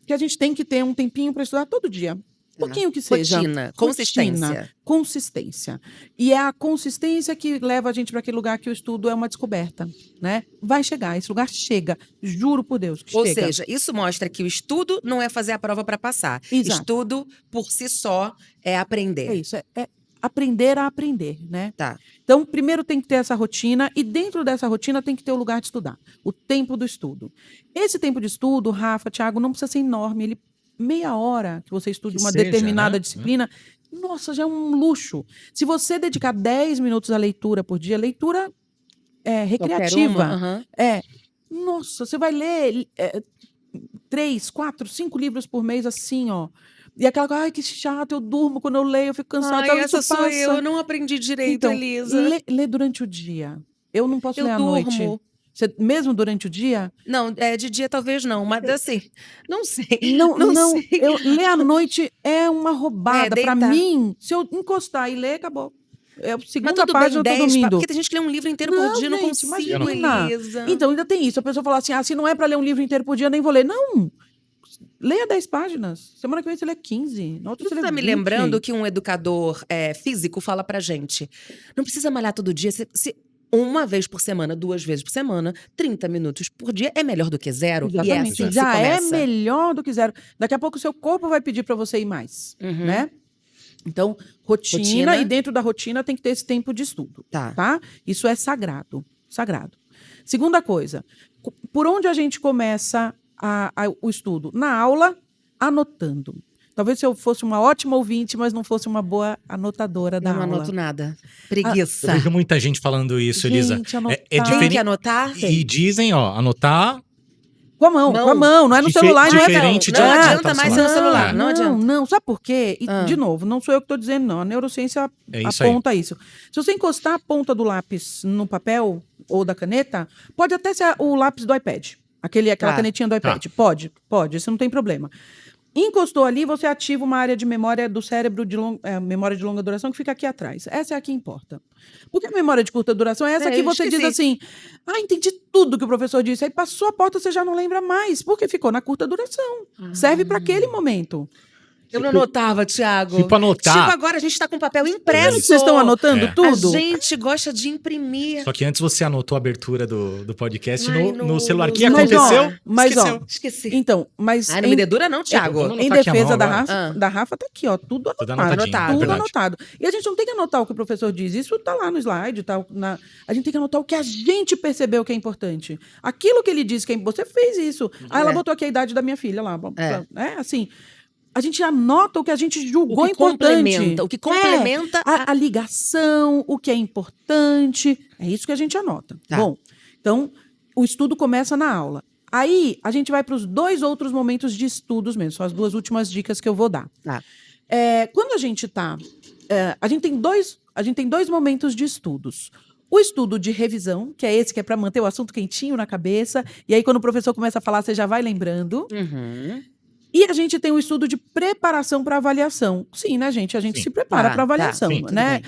que a gente tem que ter um tempinho para estudar todo dia. Um pouquinho que seja. Rotina, consistência. Rotina, consistência. E é a consistência que leva a gente para aquele lugar que o estudo é uma descoberta, né? Vai chegar, esse lugar chega. Juro por Deus que Ou chega. seja, isso mostra que o estudo não é fazer a prova para passar. Exato. Estudo, por si só, é aprender. É isso, é aprender a aprender, né? Tá. Então, primeiro tem que ter essa rotina e dentro dessa rotina tem que ter o lugar de estudar, o tempo do estudo. Esse tempo de estudo, Rafa, Thiago, não precisa ser enorme, ele meia hora que você estude Que uma seja, determinada né? disciplina, nossa, já é um luxo. Se você dedicar 10 minutos à leitura por dia, leitura recreativa, Aham. nossa, você vai ler 3, 4, 5 livros por mês assim, ó. E aquela coisa, ai, que chato, eu durmo quando eu leio, eu fico cansada. Ai, isso essa sou passa. eu não aprendi direito, Então, Elisa. lê durante o dia. Eu não posso Eu ler à durmo. noite. Você, mesmo durante o dia? Não, de dia talvez não, mas assim, não sei. Não, sei. ler à noite é uma roubada. Pra deitar. mim, se eu encostar e ler, acabou. É a Mas segunda tudo página, bem, eu tô 10 dormindo. porque tem gente que lê um livro inteiro por Não, dia, eu não gente, consigo, imagina. Elisa. Então, ainda tem isso. A pessoa fala assim, se não é pra ler um livro inteiro por dia, nem vou ler. Não, leia 10 páginas. Semana que vem você lê 15. Na outra Você você lê tá me 20. lembrando que um educador físico fala pra gente, não precisa malhar todo dia, se uma vez por semana, 2 vezes por semana, 30 minutos por dia é melhor do que zero. E é assim Exatamente. que Já se é começa. melhor do que zero. Daqui a pouco o seu corpo vai pedir para você ir mais, Uhum. né? Então, rotina, e dentro da rotina tem que ter esse tempo de estudo, Tá. tá? Isso é sagrado, sagrado. Segunda coisa, por onde a gente começa o estudo? Na aula, anotando. Talvez eu fosse uma ótima ouvinte, mas não fosse uma boa anotadora da Não aula. anoto nada. Eu Preguiça. vejo muita gente falando isso, Elisa. Gente, anotar. Tem diferente. que anotar? E dizem, anotar. Com a mão, não é no celular, não é diferente não de anotar adianta no mais celular. ser no celular. Não adianta. Não, sabe por quê? E, Ah. de novo, não sou eu que estou dizendo, não. A neurociência É isso aí. aponta isso. Se você encostar a ponta do lápis no papel ou da caneta, pode até ser o lápis do iPad. Aquela Tá. canetinha do iPad. Pode, isso não tem problema. Encostou ali, você ativa uma área de memória do cérebro, memória de longa duração, que fica aqui atrás. Essa é a que importa. Porque a memória de curta duração é essa que eu você diz esqueci. assim, entendi tudo que o professor disse. Aí passou a porta, você já não lembra mais, porque ficou na curta duração. Serve para aquele momento. Eu não anotava, Thiago. Tipo, anotar. Tipo, agora a gente tá com papel impresso. Vocês estão anotando É. tudo? A gente gosta de imprimir. Só que antes você anotou a abertura do podcast Ai, no celular. O que Mas, aconteceu? Mas, ó, Esqueceu. Esqueci. então, mas Ai, não me dedura não, Thiago. vamos em anotar aqui a defesa mão da agora. Rafa, da Rafa tá aqui, ó, tudo Tudo anotado. anotadinho, é Tudo verdade. anotado. E a gente não tem que anotar o que o professor diz, isso tá lá no slide, a gente tem que anotar o que a gente percebeu que é importante. Aquilo que ele disse que é importante, você fez isso. Ela botou aqui a idade da minha filha lá. Assim, a gente anota o que a gente julgou importante. O que complementa a ligação, o que é importante. É isso que a gente anota. Tá. Bom, então, o estudo começa na aula. Aí, a gente vai para os 2 outros momentos de estudos mesmo. São as 2 últimas dicas que eu vou dar. Tá. Quando a gente está a gente tem dois momentos de estudos. O estudo de revisão, que é esse que é para manter o assunto quentinho na cabeça, e aí quando o professor começa a falar, você já vai lembrando. Uhum. E a gente tem o estudo de preparação para avaliação. Sim, né, gente? A gente se prepara para avaliação, sim, né?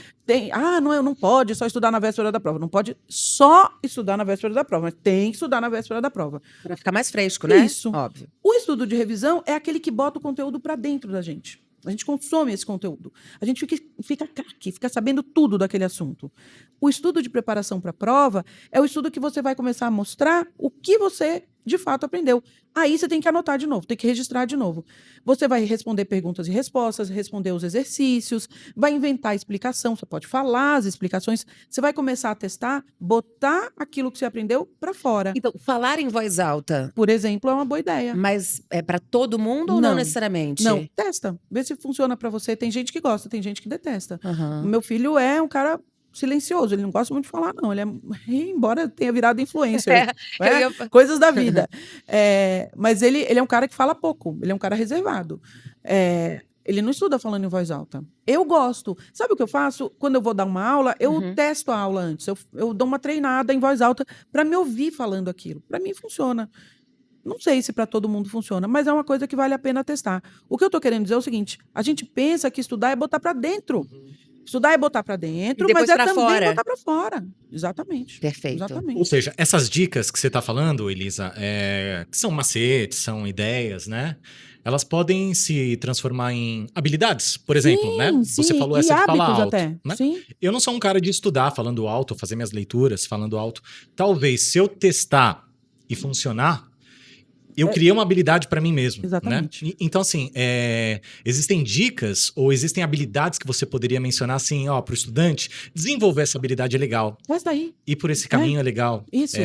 Não pode só estudar na véspera da prova. Não pode só estudar na véspera da prova, mas tem que estudar na véspera da prova. Para ficar mais fresco, né? Isso. Óbvio. O estudo de revisão é aquele que bota o conteúdo para dentro da gente. A gente consome esse conteúdo. A gente fica craque, fica sabendo tudo daquele assunto. O estudo de preparação para a prova é o estudo que você vai começar a mostrar o que você, de fato, aprendeu. Aí você tem que anotar de novo, tem que registrar de novo. Você vai responder perguntas e respostas, responder os exercícios, vai inventar explicação, você pode falar as explicações, você vai começar a testar, botar aquilo que você aprendeu para fora. Então, falar em voz alta, Por exemplo, é uma boa ideia. mas é para todo mundo ou não necessariamente? Não, testa. Vê se funciona para você. Tem gente que gosta, tem gente que detesta. Uhum. O meu filho é um cara silencioso, ele não gosta muito de falar, não. Ele embora tenha virado influencer. Coisas da vida. Mas ele é um cara que fala pouco, ele é um cara reservado. Ele não estuda falando em voz alta. Eu gosto. Sabe o que eu faço? Quando eu vou dar uma aula, eu testo a aula antes. Eu dou uma treinada em voz alta para me ouvir falando aquilo. Para mim funciona. Não sei se para todo mundo funciona, mas é uma coisa que vale a pena testar. O que eu estou querendo dizer é o seguinte: a gente pensa que estudar é botar para dentro. Estudar é botar para dentro, mas é também botar para fora. Exatamente. Perfeito. Exatamente. Ou seja, essas dicas que você está falando, Elisa, que são macetes, são ideias, né? Elas podem se transformar em habilidades, por exemplo, né? Sim, Você falou e essa de falar hábitos alto. até. Né? Sim. Eu não sou um cara de estudar falando alto, fazer minhas leituras falando alto. Talvez, se eu testar e funcionar, eu criei uma habilidade para mim mesmo. Exatamente. Né? Então, assim, existem dicas ou existem habilidades que você poderia mencionar assim, para o estudante, desenvolver essa habilidade é legal. Mas daí. Ir por esse caminho é legal. Isso.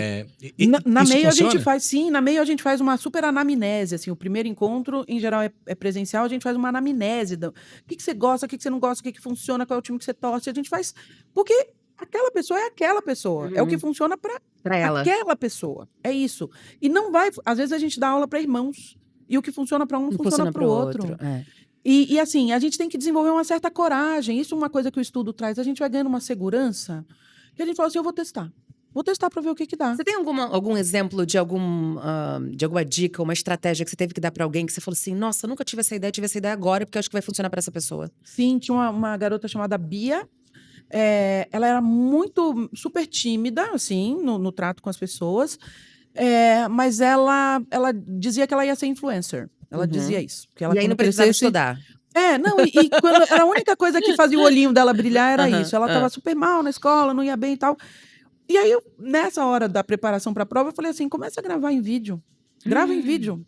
Na isso meio funciona? na meio a gente faz uma super anamnese, assim, o primeiro encontro, em geral, é presencial, a gente faz uma anamnese. O que você gosta, o que você não gosta, o que funciona, qual é o time que você torce, a gente faz, porque aquela pessoa é aquela pessoa, é o que funciona para ela. Aquela pessoa, é isso. E não vai, às vezes a gente dá aula para irmãos, e o que funciona para um não funciona para o outro. E assim, a gente tem que desenvolver uma certa coragem, isso é uma coisa que o estudo traz, a gente vai ganhando uma segurança, que a gente fala assim, eu vou testar. Vou testar para ver o que dá. Você tem algum exemplo de alguma dica, uma estratégia que você teve que dar para alguém que você falou assim, nossa, nunca tive essa ideia agora, porque eu acho que vai funcionar para essa pessoa? Sim, tinha uma garota chamada Bia. Ela era super tímida, assim, no trato com as pessoas. Mas ela dizia que ela ia ser influencer. Ela dizia isso. Que ela, e aí não precisava estudar. Quando era a única coisa que fazia o olhinho dela brilhar era isso. Ela estava super mal na escola, não ia bem e tal. E aí, nessa hora da preparação para a prova, eu falei assim, começa a gravar em vídeo. Grava em vídeo.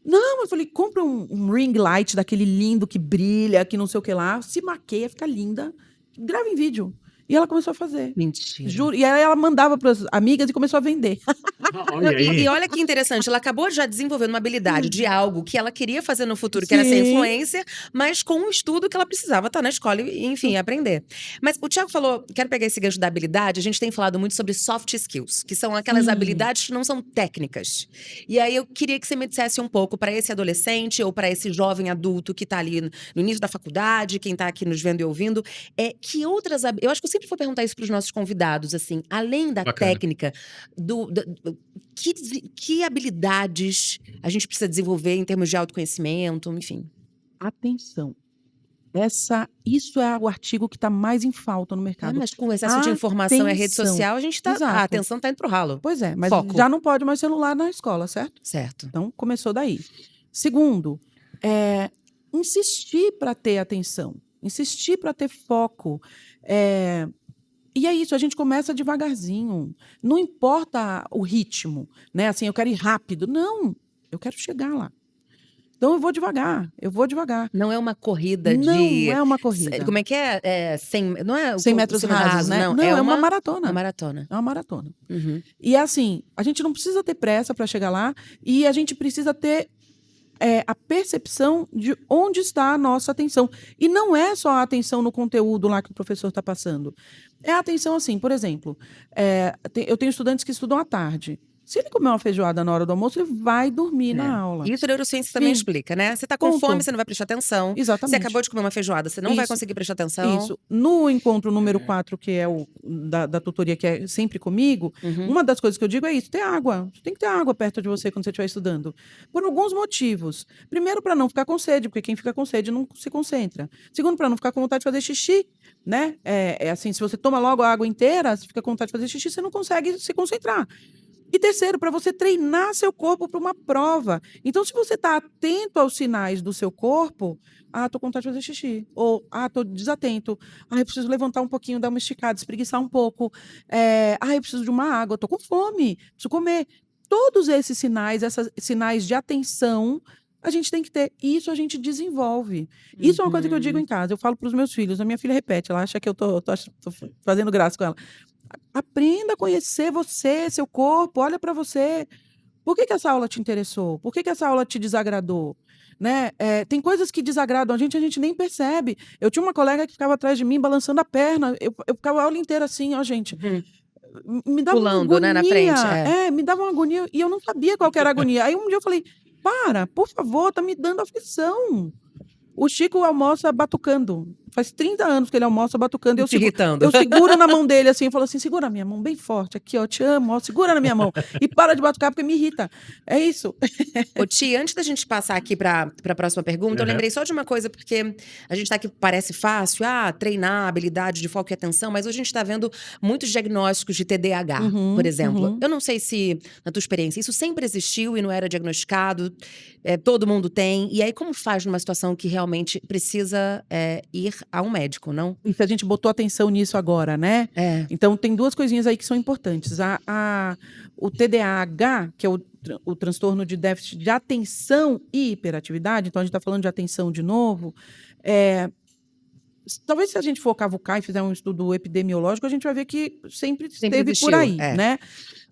Não, eu falei, compra um ring light daquele lindo que brilha, que não sei o que lá, se maqueia, fica linda, grava em vídeo. E ela começou a fazer. Mentira. Juro. E aí ela mandava para as amigas e começou a vender. E olha que interessante, ela acabou já desenvolvendo uma habilidade de algo que ela queria fazer no futuro, que era ser influencer, mas com um estudo que ela precisava estar na escola e, enfim, aprender. Mas o Thiago falou, quero pegar esse gancho da habilidade, a gente tem falado muito sobre soft skills, que são aquelas habilidades que não são técnicas. E aí eu queria que você me dissesse um pouco para esse adolescente ou para esse jovem adulto que está ali no início da faculdade, quem está aqui nos vendo e ouvindo, que outras... Eu acho que eu sempre vou perguntar isso para os nossos convidados, assim, além da técnica, que habilidades a gente precisa desenvolver em termos de autoconhecimento, enfim? Atenção. Isso é o artigo que está mais em falta no mercado. Mas com o excesso de informação e a rede social, a atenção está indo pro ralo. Pois é, mas Foco. já não pode mais celular na escola, certo? Certo. Então, começou daí. Segundo, insistir para ter atenção. Insistir para ter foco. E é isso, a gente começa devagarzinho. Não importa o ritmo, né? Assim, eu quero ir rápido. Não, eu quero chegar lá. Então, eu vou devagar. Não é uma corrida Não é uma corrida. Como é que é? 100, não é 100 metros rasos, né? Não, é uma maratona. Uma maratona. É uma maratona. Uhum. E assim, a gente não precisa ter pressa para chegar lá e a gente precisa ter a percepção de onde está a nossa atenção. E não é só a atenção no conteúdo lá que o professor está passando. É a atenção assim, por exemplo, eu tenho estudantes que estudam à tarde. Se ele comer uma feijoada na hora do almoço, ele vai dormir na aula. Isso a neurociência também explica, né? Você tá com fome, você não vai prestar atenção. Exatamente. Você acabou de comer uma feijoada, você não vai conseguir prestar atenção. Isso. No encontro número 4, que é o da tutoria, que é sempre comigo, uma das coisas que eu digo é isso: ter água. Você tem que ter água perto de você quando você estiver estudando. Por alguns motivos. Primeiro, para não ficar com sede, porque quem fica com sede não se concentra. Segundo, para não ficar com vontade de fazer xixi, né? É assim, se você toma logo a água inteira, você fica com vontade de fazer xixi, você não consegue se concentrar. E terceiro, para você treinar seu corpo para uma prova. Então, se você está atento aos sinais do seu corpo, tô com vontade de fazer xixi. Ou, tô desatento. Eu preciso levantar um pouquinho, dar uma esticada, espreguiçar um pouco. Eu preciso de uma água, tô com fome, preciso comer. Todos esses sinais, sinais de atenção, a gente tem que ter. Isso a gente desenvolve. Isso é uma coisa que eu digo em casa. Eu falo para os meus filhos. A minha filha repete, ela acha que eu tô fazendo graça com ela. Aprenda a conhecer você, seu corpo, olha para você. Por que essa aula te interessou? Por que essa aula te desagradou? Né? Tem coisas que desagradam a gente nem percebe. Eu tinha uma colega que ficava atrás de mim, balançando a perna. Eu ficava a aula inteira assim, gente. Me dava pulando, uma agonia, né, na frente. Me dava uma agonia e eu não sabia qual que era a agonia. Aí um dia eu falei, por favor, tá me dando aflição. O Chico almoça batucando. Faz 30 anos que ele almoça batucando. Eu seguro na mão dele assim, e falo assim, segura a minha mão bem forte aqui, ó, te amo, ó, segura na minha mão. E para de batucar porque me irrita. É isso. Ô, Tia, antes da gente passar aqui para a próxima pergunta, eu lembrei só de uma coisa, porque a gente tá aqui, parece fácil, treinar habilidade de foco e atenção, mas hoje a gente tá vendo muitos diagnósticos de TDAH, por exemplo. Eu não sei se, na tua experiência, isso sempre existiu e não era diagnosticado, todo mundo tem. E aí, como faz numa situação que realmente precisa ir a um médico, não? E se a gente botou atenção nisso agora, né? Então, tem duas coisinhas aí que são importantes. O TDAH, que é o transtorno de déficit de atenção e hiperatividade, então a gente está falando de atenção de novo, talvez se a gente for cavucar e fizer um estudo epidemiológico, a gente vai ver que sempre esteve por aí, né?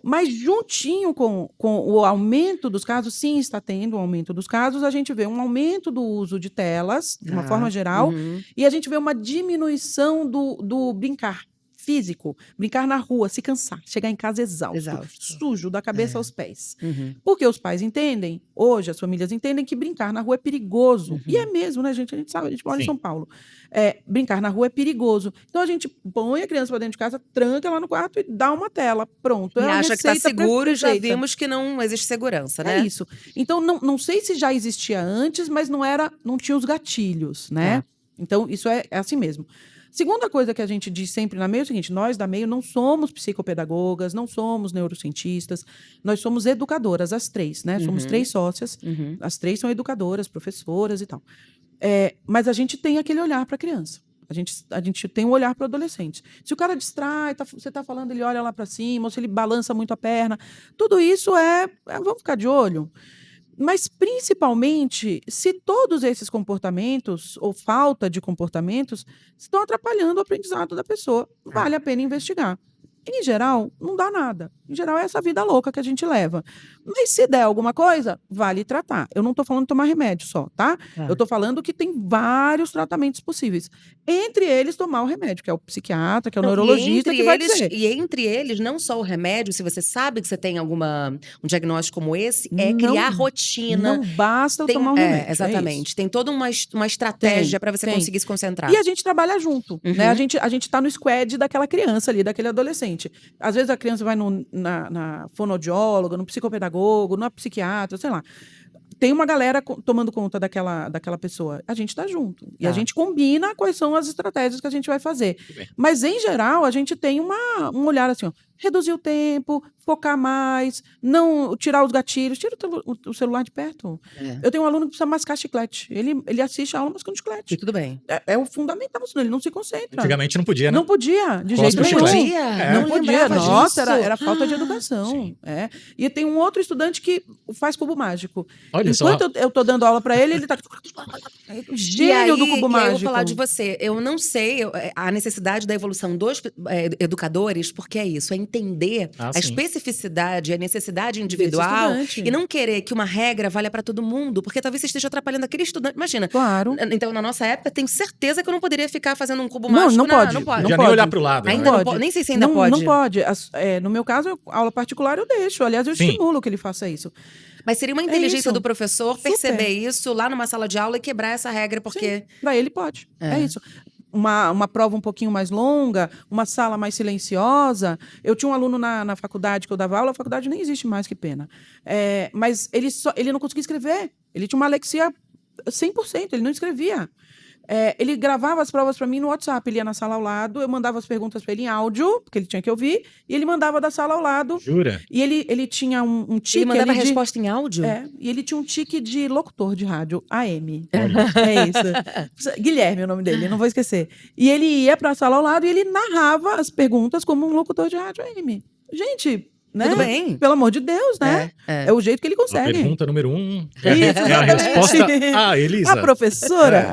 Mas juntinho com o aumento dos casos, sim, está tendo um aumento dos casos, a gente vê um aumento do uso de telas, de uma forma geral, e a gente vê uma diminuição do brincar físico, brincar na rua, se cansar, chegar em casa exausto. Sujo, da cabeça aos pés. Porque os pais entendem, hoje as famílias entendem que brincar na rua é perigoso. E é mesmo, né, gente? A gente sabe, a gente mora em São Paulo. Brincar na rua é perigoso. Então a gente põe a criança para dentro de casa, tranca lá no quarto e dá uma tela. Pronto. E acha que está seguro e já vimos que não existe segurança, né? É isso. Então não sei se já existia antes, mas não tinha os gatilhos, né? Então isso é assim mesmo. Segunda coisa que a gente diz sempre na MEI é o seguinte: nós da MEI não somos psicopedagogas, não somos neurocientistas, nós somos educadoras, as três, né? Somos 3 sócias, as 3 são educadoras, professoras e tal. Mas a gente tem aquele olhar para a criança. A gente tem um olhar para o adolescente. Se o cara distrai, você está falando, ele olha lá para cima, ou se ele balança muito a perna, tudo isso vamos ficar de olho. Mas, principalmente, se todos esses comportamentos, ou falta de comportamentos, estão atrapalhando o aprendizado da pessoa, vale a pena investigar. Em geral, não dá nada. Em geral, é essa vida louca que a gente leva. Mas se der alguma coisa, vale tratar. Eu não estou falando de tomar remédio só, tá? Eu estou falando que tem vários tratamentos possíveis. Entre eles, tomar o remédio, que é o psiquiatra, que é o neurologista, que vai dizer. E entre eles, não só o remédio, se você sabe que você tem um diagnóstico como esse, criar rotina. Não basta tomar o remédio. Exatamente. Tem toda uma estratégia para você conseguir se concentrar. E a gente trabalha junto, né? A gente tá no squad daquela criança ali, daquele adolescente. Às vezes a criança vai na fonoaudióloga, no psicopedagogo, no psiquiatra, sei lá. Tem uma galera tomando conta daquela pessoa. A gente tá junto. E a gente combina quais são as estratégias que a gente vai fazer. Mas, em geral, a gente tem um olhar assim, ó, reduzir o tempo, focar mais, não tirar os gatilhos, tira o celular de perto. Eu tenho um aluno que precisa mascar chiclete. Ele assiste a aula mascando chiclete. E tudo bem. É o fundamental, senão ele não se concentra. Antigamente não podia, né? Não podia, de jeito nenhum. Não podia. Nossa, era falta de educação. E tem um outro estudante que faz cubo mágico. Olha Enquanto eu tô dando aula para ele, ele tá gênio do cubo mágico. Eu vou falar de você. Eu não sei a necessidade da evolução dos educadores, porque é isso, entender a sim. especificidade, a necessidade individual e não querer que uma regra valha para todo mundo, porque talvez você esteja atrapalhando aquele estudante. Imagina. Claro. Então, na nossa época, tenho certeza que eu não poderia ficar fazendo um cubo mágico. Não pode. Não pode. Já nem olhar pro lado. Ainda não pode. Nem sei se ainda pode. Não pode. No meu caso, aula particular eu deixo. Aliás, eu estimulo que ele faça isso. Mas seria uma inteligência do professor perceber isso lá numa sala de aula e quebrar essa regra, porque... Para ele pode. É isso. Uma prova um pouquinho mais longa, uma sala mais silenciosa. Eu tinha um aluno na faculdade que eu dava aula, a faculdade nem existe mais, que pena. Mas ele não conseguia escrever. Ele tinha uma alexia 100%, ele não escrevia. Ele gravava as provas para mim no WhatsApp. Ele ia na sala ao lado, eu mandava as perguntas para ele em áudio, porque ele tinha que ouvir, e ele mandava da sala ao lado. Jura? E ele tinha um tique. Ele mandava a resposta em áudio? E ele tinha um tique de locutor de rádio, AM. É isso. Guilherme é o nome dele, não vou esquecer. E ele ia para a sala ao lado e ele narrava as perguntas como um locutor de rádio AM. Gente... Né? Tudo bem. Pelo amor de Deus, né? É o jeito que ele consegue. A pergunta número 1 é a resposta Elisa. A professora.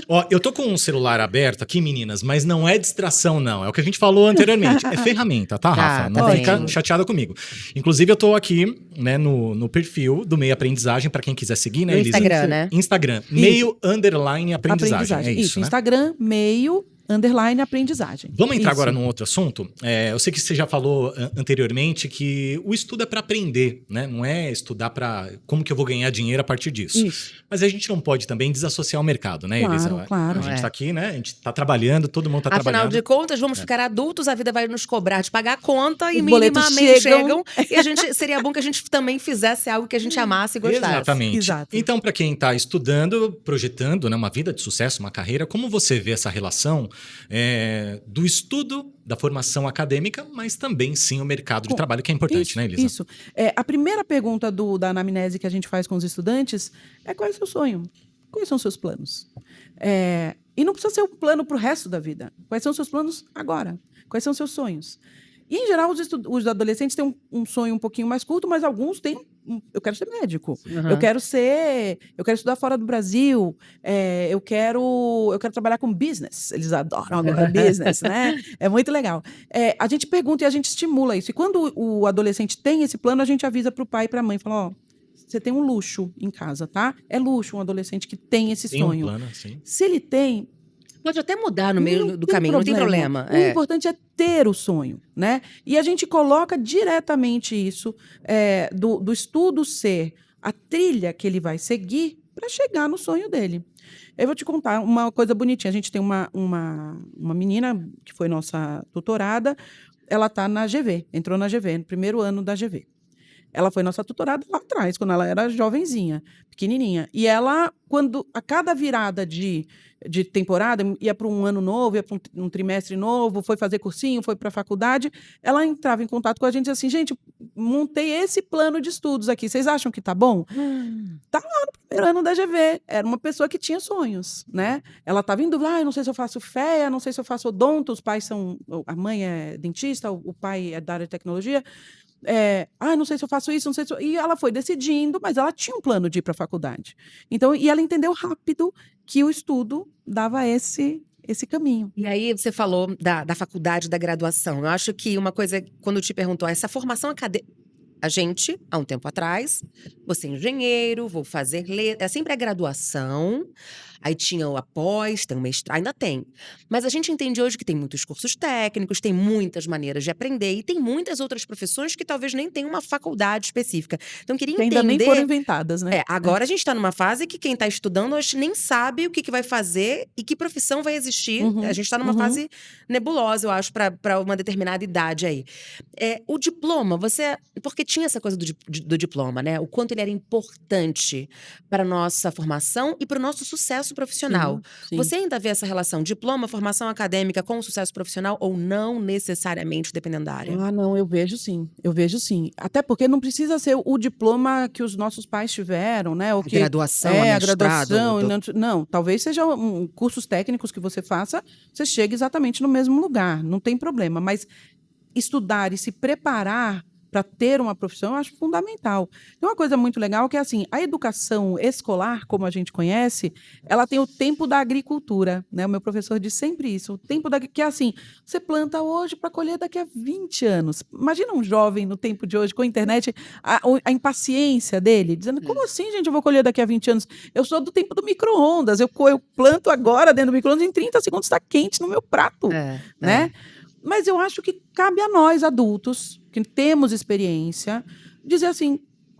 Ó, eu tô com um celular aberto aqui, meninas, mas não é distração, não. É o que a gente falou anteriormente. É ferramenta, tá, Rafa? Não fica chateada comigo. Inclusive, eu tô aqui, né, no perfil do Meio Aprendizagem, pra quem quiser seguir, né, Elisa? Instagram, né? Instagram. Meio_aprendizagem. É isso, né? Instagram, Meio_aprendizagem. Vamos entrar agora num outro assunto? Eu sei que você já falou anteriormente que o estudo é para aprender, né? Não é estudar para como que eu vou ganhar dinheiro a partir disso. Isso. Mas a gente não pode também desassociar o mercado, né, Elisa? Claro. A gente tá aqui, né? A gente tá trabalhando, todo mundo tá trabalhando. Afinal de contas, vamos ficar adultos, a vida vai nos cobrar de pagar a conta e Os boletos minimamente chegam. E seria bom que a gente também fizesse algo que a gente amasse e gostasse. Exatamente. Exato. Então, para quem tá estudando, projetando, né, uma vida de sucesso, uma carreira, como você vê essa relação do estudo, da formação acadêmica, mas também, sim, o mercado de trabalho, que é importante, né, Elisa? Isso. A primeira pergunta da anamnese que a gente faz com os estudantes é: qual é o seu sonho? Quais são os seus planos? E não precisa ser um plano para o resto da vida. Quais são os seus planos agora? Quais são os seus sonhos? E, em geral, os adolescentes têm um sonho um pouquinho mais curto, mas alguns têm... Eu quero ser médico. Uhum. Eu quero estudar fora do Brasil. Eu quero trabalhar com business. Eles adoram agora business, né? É muito legal. A gente pergunta e a gente estimula isso. E quando o adolescente tem esse plano, a gente avisa para o pai e para a mãe. Fala, ó, você tem um luxo em casa, tá? É luxo um adolescente que tem esse sonho. Um plano, sim. Se ele tem... Pode até mudar no meio do caminho, não tem problema. O importante é ter o sonho, né? E a gente coloca diretamente isso do estudo ser a trilha que ele vai seguir para chegar no sonho dele. Eu vou te contar uma coisa bonitinha. A gente tem uma menina que foi nossa tutorada, ela está na GV, entrou na GV, no primeiro ano da GV. Ela foi nossa tutorada lá atrás, quando ela era jovenzinha, pequenininha. E ela, a cada virada de temporada, ia para um ano novo, ia para um trimestre novo, foi fazer cursinho, foi para a faculdade, ela entrava em contato com a gente e dizia assim: gente, montei esse plano de estudos aqui, vocês acham que tá bom? Tá lá no primeiro ano da GV. Era uma pessoa que tinha sonhos, né? Ela estava em dúvida: eu não sei se eu faço FEA, não sei se eu faço odonto, a mãe é dentista, o pai é da área de tecnologia. Não sei se eu faço isso, não sei se E ela foi decidindo, mas ela tinha um plano de ir para a faculdade. Então, e ela entendeu rápido que o estudo dava esse caminho. E aí você falou da faculdade, da graduação. Eu acho que uma coisa, quando te perguntou, essa formação acadêmica, a gente, há um tempo atrás, vou ser engenheiro, vou fazer sempre a graduação. Aí tinha o após, tem o mestrado, ainda tem. Mas a gente entende hoje que tem muitos cursos técnicos, tem muitas maneiras de aprender e tem muitas outras profissões que talvez nem tenham uma faculdade específica. Então, queria entender... Ainda nem foram inventadas, né? Agora a gente está numa fase que quem está estudando hoje nem sabe o que vai fazer e que profissão vai existir. A gente está numa fase nebulosa, eu acho, para uma determinada idade aí. O diploma, porque tinha essa coisa do diploma, né? O quanto ele era importante para a nossa formação e para o nosso sucesso profissional. Sim. Você ainda vê essa relação diploma, formação acadêmica com o sucesso profissional ou não necessariamente, dependendo da área? Não, eu vejo sim. Até porque não precisa ser o diploma que os nossos pais tiveram, né? Ou que, graduação, a graduação. Não, talvez seja cursos técnicos que você faça, você chegue exatamente no mesmo lugar, não tem problema. Mas estudar e se preparar para ter uma profissão, eu acho fundamental. Tem uma coisa muito legal que é assim, a educação escolar, como a gente conhece, ela tem o tempo da agricultura, né? O meu professor diz sempre isso, o tempo que é assim, você planta hoje para colher daqui a 20 anos. Imagina um jovem no tempo de hoje, com a internet, a impaciência dele, dizendo, como assim, gente, eu vou colher daqui a 20 anos? Eu sou do tempo do micro-ondas, eu planto agora dentro do micro-ondas, em 30 segundos está quente no meu prato, né? Mas eu acho que cabe a nós, adultos, que temos experiência, dizer assim,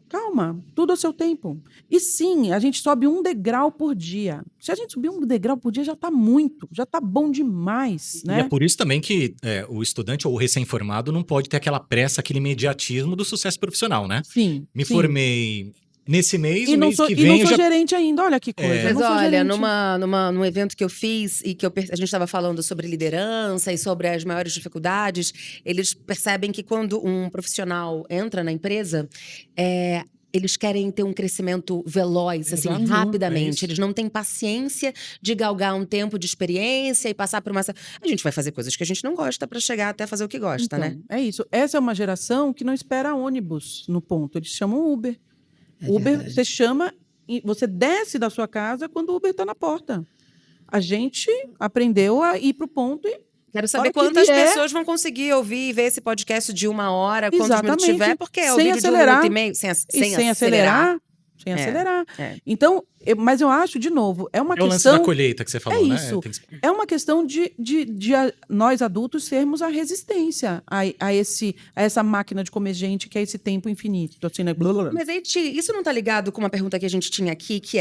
calma, tudo ao seu tempo. E sim, a gente sobe um degrau por dia. Se a gente subir um degrau por dia, já está muito, já está bom demais, né? E é por isso também que o estudante ou o recém-formado não pode ter aquela pressa, aquele imediatismo do sucesso profissional, né? Sim. Me formei nesse mês, e o não mês sou, que e vem não sou já... gerente ainda, olha que coisa. Mas não sou olha, gerente. num evento que eu fiz e que a gente estava falando sobre liderança e sobre as maiores dificuldades, eles percebem que quando um profissional entra na empresa, eles querem ter um crescimento veloz, assim, rapidamente. Eles não têm paciência de galgar um tempo de experiência e passar por uma... A gente vai fazer coisas que a gente não gosta para chegar até fazer o que gosta, então, né? É isso. Essa é uma geração que não espera ônibus no ponto. Eles chamam Uber. Uber, verdade. você chama, você desce da sua casa quando o Uber está na porta. A gente aprendeu a ir para o ponto e... Quero saber hora que quantas vier- pessoas vão conseguir ouvir e ver esse podcast de 1 hora, quantos minutos Exatamente. tiver, porque é o Sem vídeo de 1 acelerar. minuto e meio, sem sem acelerar. Sem acelerar. Então, mas eu acho, de novo, é uma É o lance da questão... colheita que você falou, né? isso. Tem que- É uma questão de nós adultos sermos a resistência a essa máquina de comer gente que é esse tempo infinito. Assim, né? Mas aí, isso não tá ligado com uma pergunta que a gente tinha aqui, que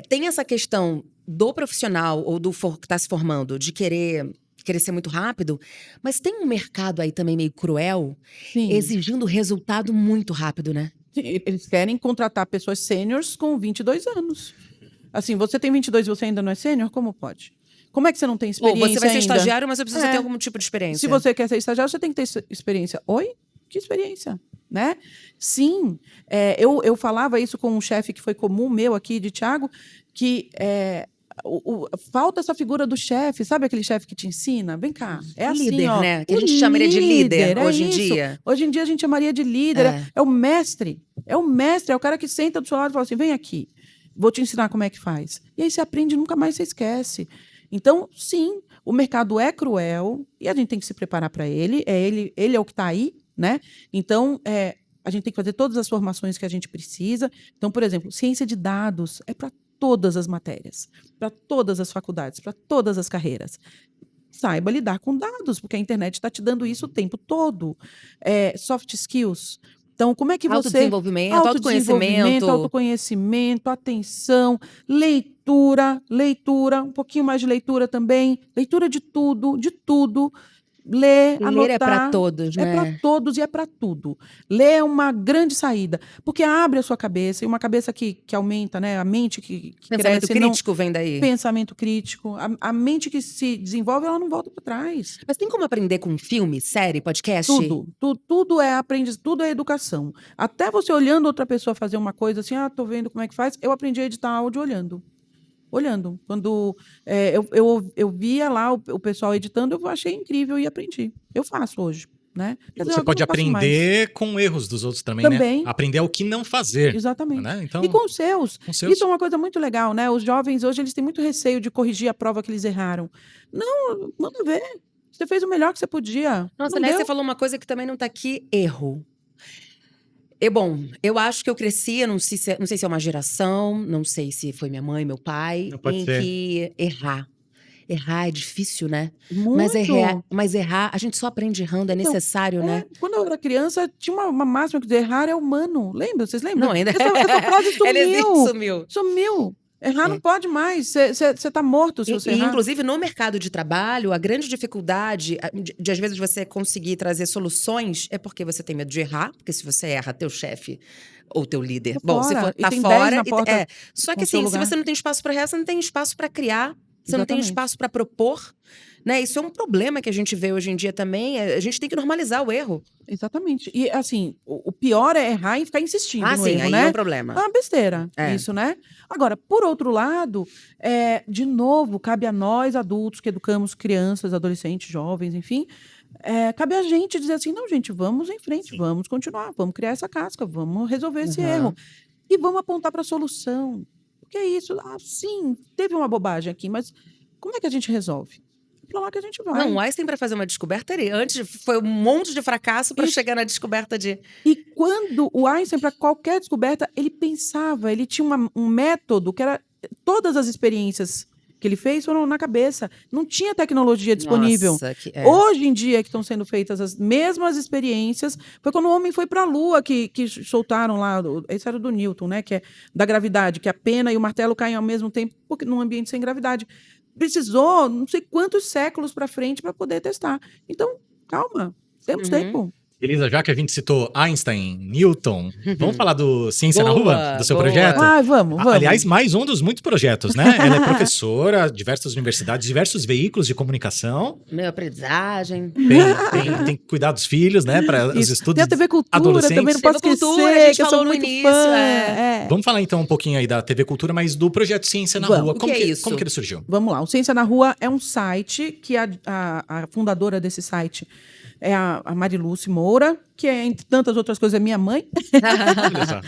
tem essa questão do profissional ou que tá se formando, de querer ser muito rápido, mas tem um mercado aí também meio cruel, Sim. exigindo resultado muito rápido, né? Eles querem contratar pessoas sêniores com 22 anos. Assim, você tem 22 e você ainda não é sênior? Como pode? Como é que você não tem experiência Ou você vai ser ainda? estagiário, mas você precisa ter algum tipo de experiência. Se você quer ser estagiário, você tem que ter experiência. Oi? Que experiência? Né? Sim. Eu falava isso com um chefe que foi comum meu aqui, de Thiago, que falta essa figura do chefe. Sabe aquele chefe que te ensina? Vem cá. É assim, líder, ó, né? Que a gente chamaria de líder hoje em isso. dia. Hoje em dia a gente chamaria de líder. É o mestre. É o mestre. É o cara que senta do seu lado e fala assim, vem aqui. Vou te ensinar como é que faz. E aí você aprende, nunca mais você esquece. Então, sim, o mercado é cruel e a gente tem que se preparar para ele. Ele é o que está aí, né? Então, a gente tem que fazer todas as formações que a gente precisa. Então, por exemplo, ciência de dados é para todas as matérias, para todas as faculdades, para todas as carreiras. Saiba lidar com dados, porque a internet está te dando isso o tempo todo. Soft skills. Então, como é que você... Autoconhecimento, atenção, leitura, um pouquinho mais de leitura também, leitura de tudo, ler, anotar. Ler é para todos, né? É para todos e é para tudo. Ler é uma grande saída, porque abre a sua cabeça, e uma cabeça que aumenta, né? A mente que Pensamento cresce. crítico vem daí. Pensamento crítico. A mente que se desenvolve, ela não volta para trás. Mas tem como aprender com filme, série, podcast? Tudo é aprendizagem, tudo é educação. Até você olhando outra pessoa fazer uma coisa assim, tô vendo como é que faz. Eu aprendi a editar áudio olhando. Quando eu via lá o pessoal editando, eu achei incrível e aprendi. Eu faço hoje, né? Você pode aprender com erros dos outros também, né? Aprender o que não fazer. Exatamente. Né? Então, e com os seus. Isso é uma coisa muito legal, né? Os jovens hoje, eles têm muito receio de corrigir a prova que eles erraram. Não, manda ver. Você fez o melhor que você podia. Nossa, aliás, você falou uma coisa que também não tá aqui, erro. Bom, eu acho que eu cresci, não sei se é uma geração, não sei se foi minha mãe, meu pai, que errar é difícil, né? Muito. Mas errar, a gente só aprende errando, é necessário, né? Quando eu era criança, tinha uma máxima que errar é humano. Lembra? Vocês lembram? Não, ainda essa frase sumiu. Sumiu. Errar não pode mais. Você tá morto se você errar. Inclusive, no mercado de trabalho, a grande dificuldade de às vezes, você conseguir trazer soluções é porque você tem medo de errar. Porque se você erra, teu chefe ou teu líder... Bom, você tá fora... Só que assim, se você não tem espaço para errar, você não tem espaço para criar Você não tem Exatamente. espaço para propor, né? Isso é um problema que a gente vê hoje em dia também. A gente tem que normalizar o erro. Exatamente. E, assim, o pior é errar e ficar insistindo no sim, erro, aí né? é um problema. É uma besteira, É. isso, né? Agora, por outro lado, de novo, cabe a nós, adultos, que educamos crianças, adolescentes, jovens, enfim, cabe a gente dizer assim, não, gente, vamos em frente, Sim. vamos continuar, vamos criar essa casca, vamos resolver esse Uhum. erro. E vamos apontar para a solução. Porque é isso, sim, teve uma bobagem aqui, mas como é que a gente resolve? Para lá que a gente vai. Não, o Einstein, para fazer uma descoberta, ele antes foi um monte de fracasso para Isso. chegar na descoberta de. E quando o Einstein, para qualquer descoberta, ele pensava, ele tinha um método que era. Todas as experiências que ele fez foram na cabeça. Não tinha tecnologia disponível. Nossa, Hoje em dia que estão sendo feitas as mesmas experiências. Foi quando o homem foi para a Lua que soltaram lá. Esse era do Newton, né? Que é da gravidade, que a pena e o martelo caem ao mesmo tempo, porque num ambiente sem gravidade. Precisou não sei quantos séculos para frente para poder testar. Então, calma, temos tempo. Elisa, já que a gente citou Einstein, Newton, vamos falar do Ciência na Boa, Rua, do seu boa. projeto? Vamos. Aliás, mais um dos muitos projetos, né? Ela é professora, diversas universidades, diversos veículos de comunicação. Meu, aprendizagem. Tem que cuidar dos filhos, né? Para os estudos Tem a TV Cultura, adolescentes. também não posso TV Cultura, esquecer, a gente que eu falou sou no muito início, fã. Vamos falar então um pouquinho aí da TV Cultura, mas do projeto Ciência na Vamos. Rua. O que é isso? Como que ele surgiu? Vamos lá, o Ciência na Rua é um site que a fundadora desse site é a Mariluce Moura, que entre tantas outras coisas é minha mãe. Olha só.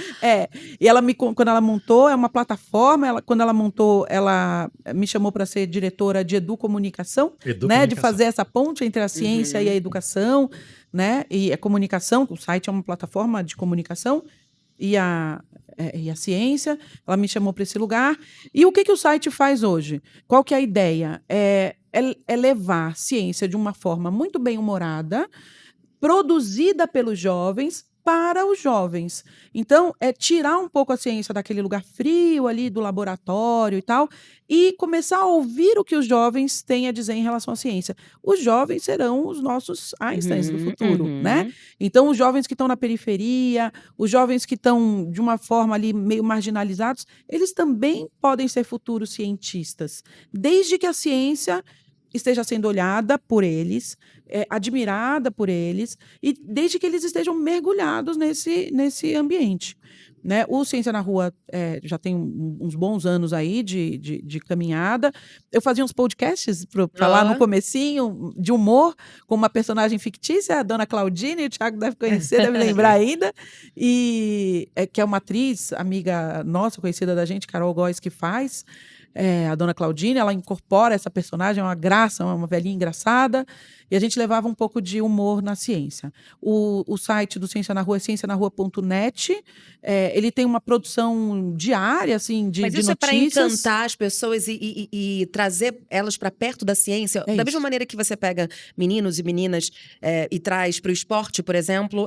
E quando ela montou, é uma plataforma, quando ela montou, ela me chamou para ser diretora de Educomunicação, né, de Educomunicação. fazer essa ponte entre a ciência e a educação, né, e a comunicação, o site é uma plataforma de comunicação, e a ciência, ela me chamou para esse lugar. E o que o site faz hoje? Qual que é a ideia? É levar ciência de uma forma muito bem-humorada, produzida pelos jovens, para os jovens. Então, é tirar um pouco a ciência daquele lugar frio ali, do laboratório e tal, e começar a ouvir o que os jovens têm a dizer em relação à ciência. Os jovens serão os nossos Einsteins do futuro, né? Então, os jovens que estão na periferia, os jovens que estão, de uma forma ali, meio marginalizados, eles também podem ser futuros cientistas, desde que a ciência esteja sendo olhada por eles, admirada por eles, e desde que eles estejam mergulhados nesse ambiente. Né? O Ciência na Rua já tem uns bons anos aí de caminhada. Eu fazia uns podcasts para falar no comecinho de humor com uma personagem fictícia, a Dona Claudine, o Thiago deve conhecer, deve lembrar ainda, e que é uma atriz, amiga nossa, conhecida da gente, Carol Góes, que faz. A Dona Claudine, ela incorpora essa personagem, é uma graça, uma velhinha engraçada, e a gente levava um pouco de humor na ciência. O site do Ciência na Rua é ciencianarrua.net, ele tem uma produção diária, assim, de notícias. Mas isso é para encantar as pessoas e trazer elas para perto da ciência? Da mesma maneira que você pega meninos e meninas e traz para o esporte, por exemplo,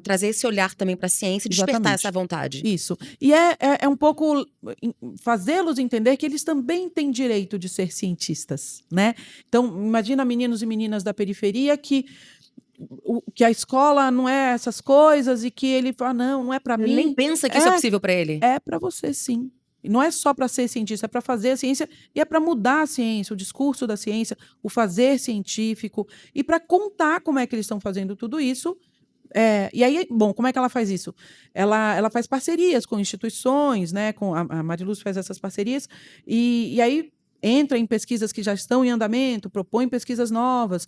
trazer esse olhar também para a ciência e despertar essa vontade. Isso. E é um pouco fazê-los entender que eles também têm direito de ser cientistas, né? Então, imagina meninos e meninas da periferia que a escola não é essas coisas e que ele fala, não é para mim. Ele nem pensa que isso é possível para ele. É para você, sim. E não é só para ser cientista, é para fazer a ciência e é para mudar a ciência, o discurso da ciência, o fazer científico e para contar como é que eles estão fazendo tudo isso. E aí, bom, como é que ela faz isso? Ela faz parcerias com instituições, né? A Mariluz faz essas parcerias, e aí entra em pesquisas que já estão em andamento, propõe pesquisas novas,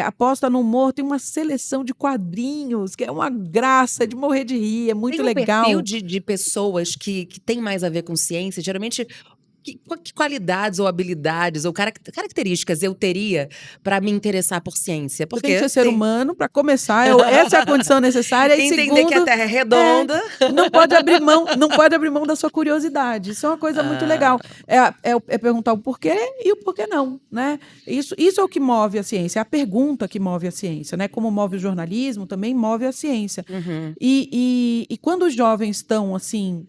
aposta no humor, tem uma seleção de quadrinhos, que é uma graça de morrer de rir, é muito legal. Tem um perfil de pessoas que tem mais a ver com ciência, geralmente. Que qualidades ou habilidades ou características eu teria para me interessar por ciência? Porque tem que ser ser humano, para começar, essa é a condição necessária. E entender segundo, que a Terra é redonda. Não pode abrir mão da sua curiosidade. Isso é uma coisa muito legal. É perguntar o porquê e o porquê não, né? Isso é o que move a ciência, é a pergunta que move a ciência, né? Como move o jornalismo, também move a ciência. E quando os jovens estão, assim,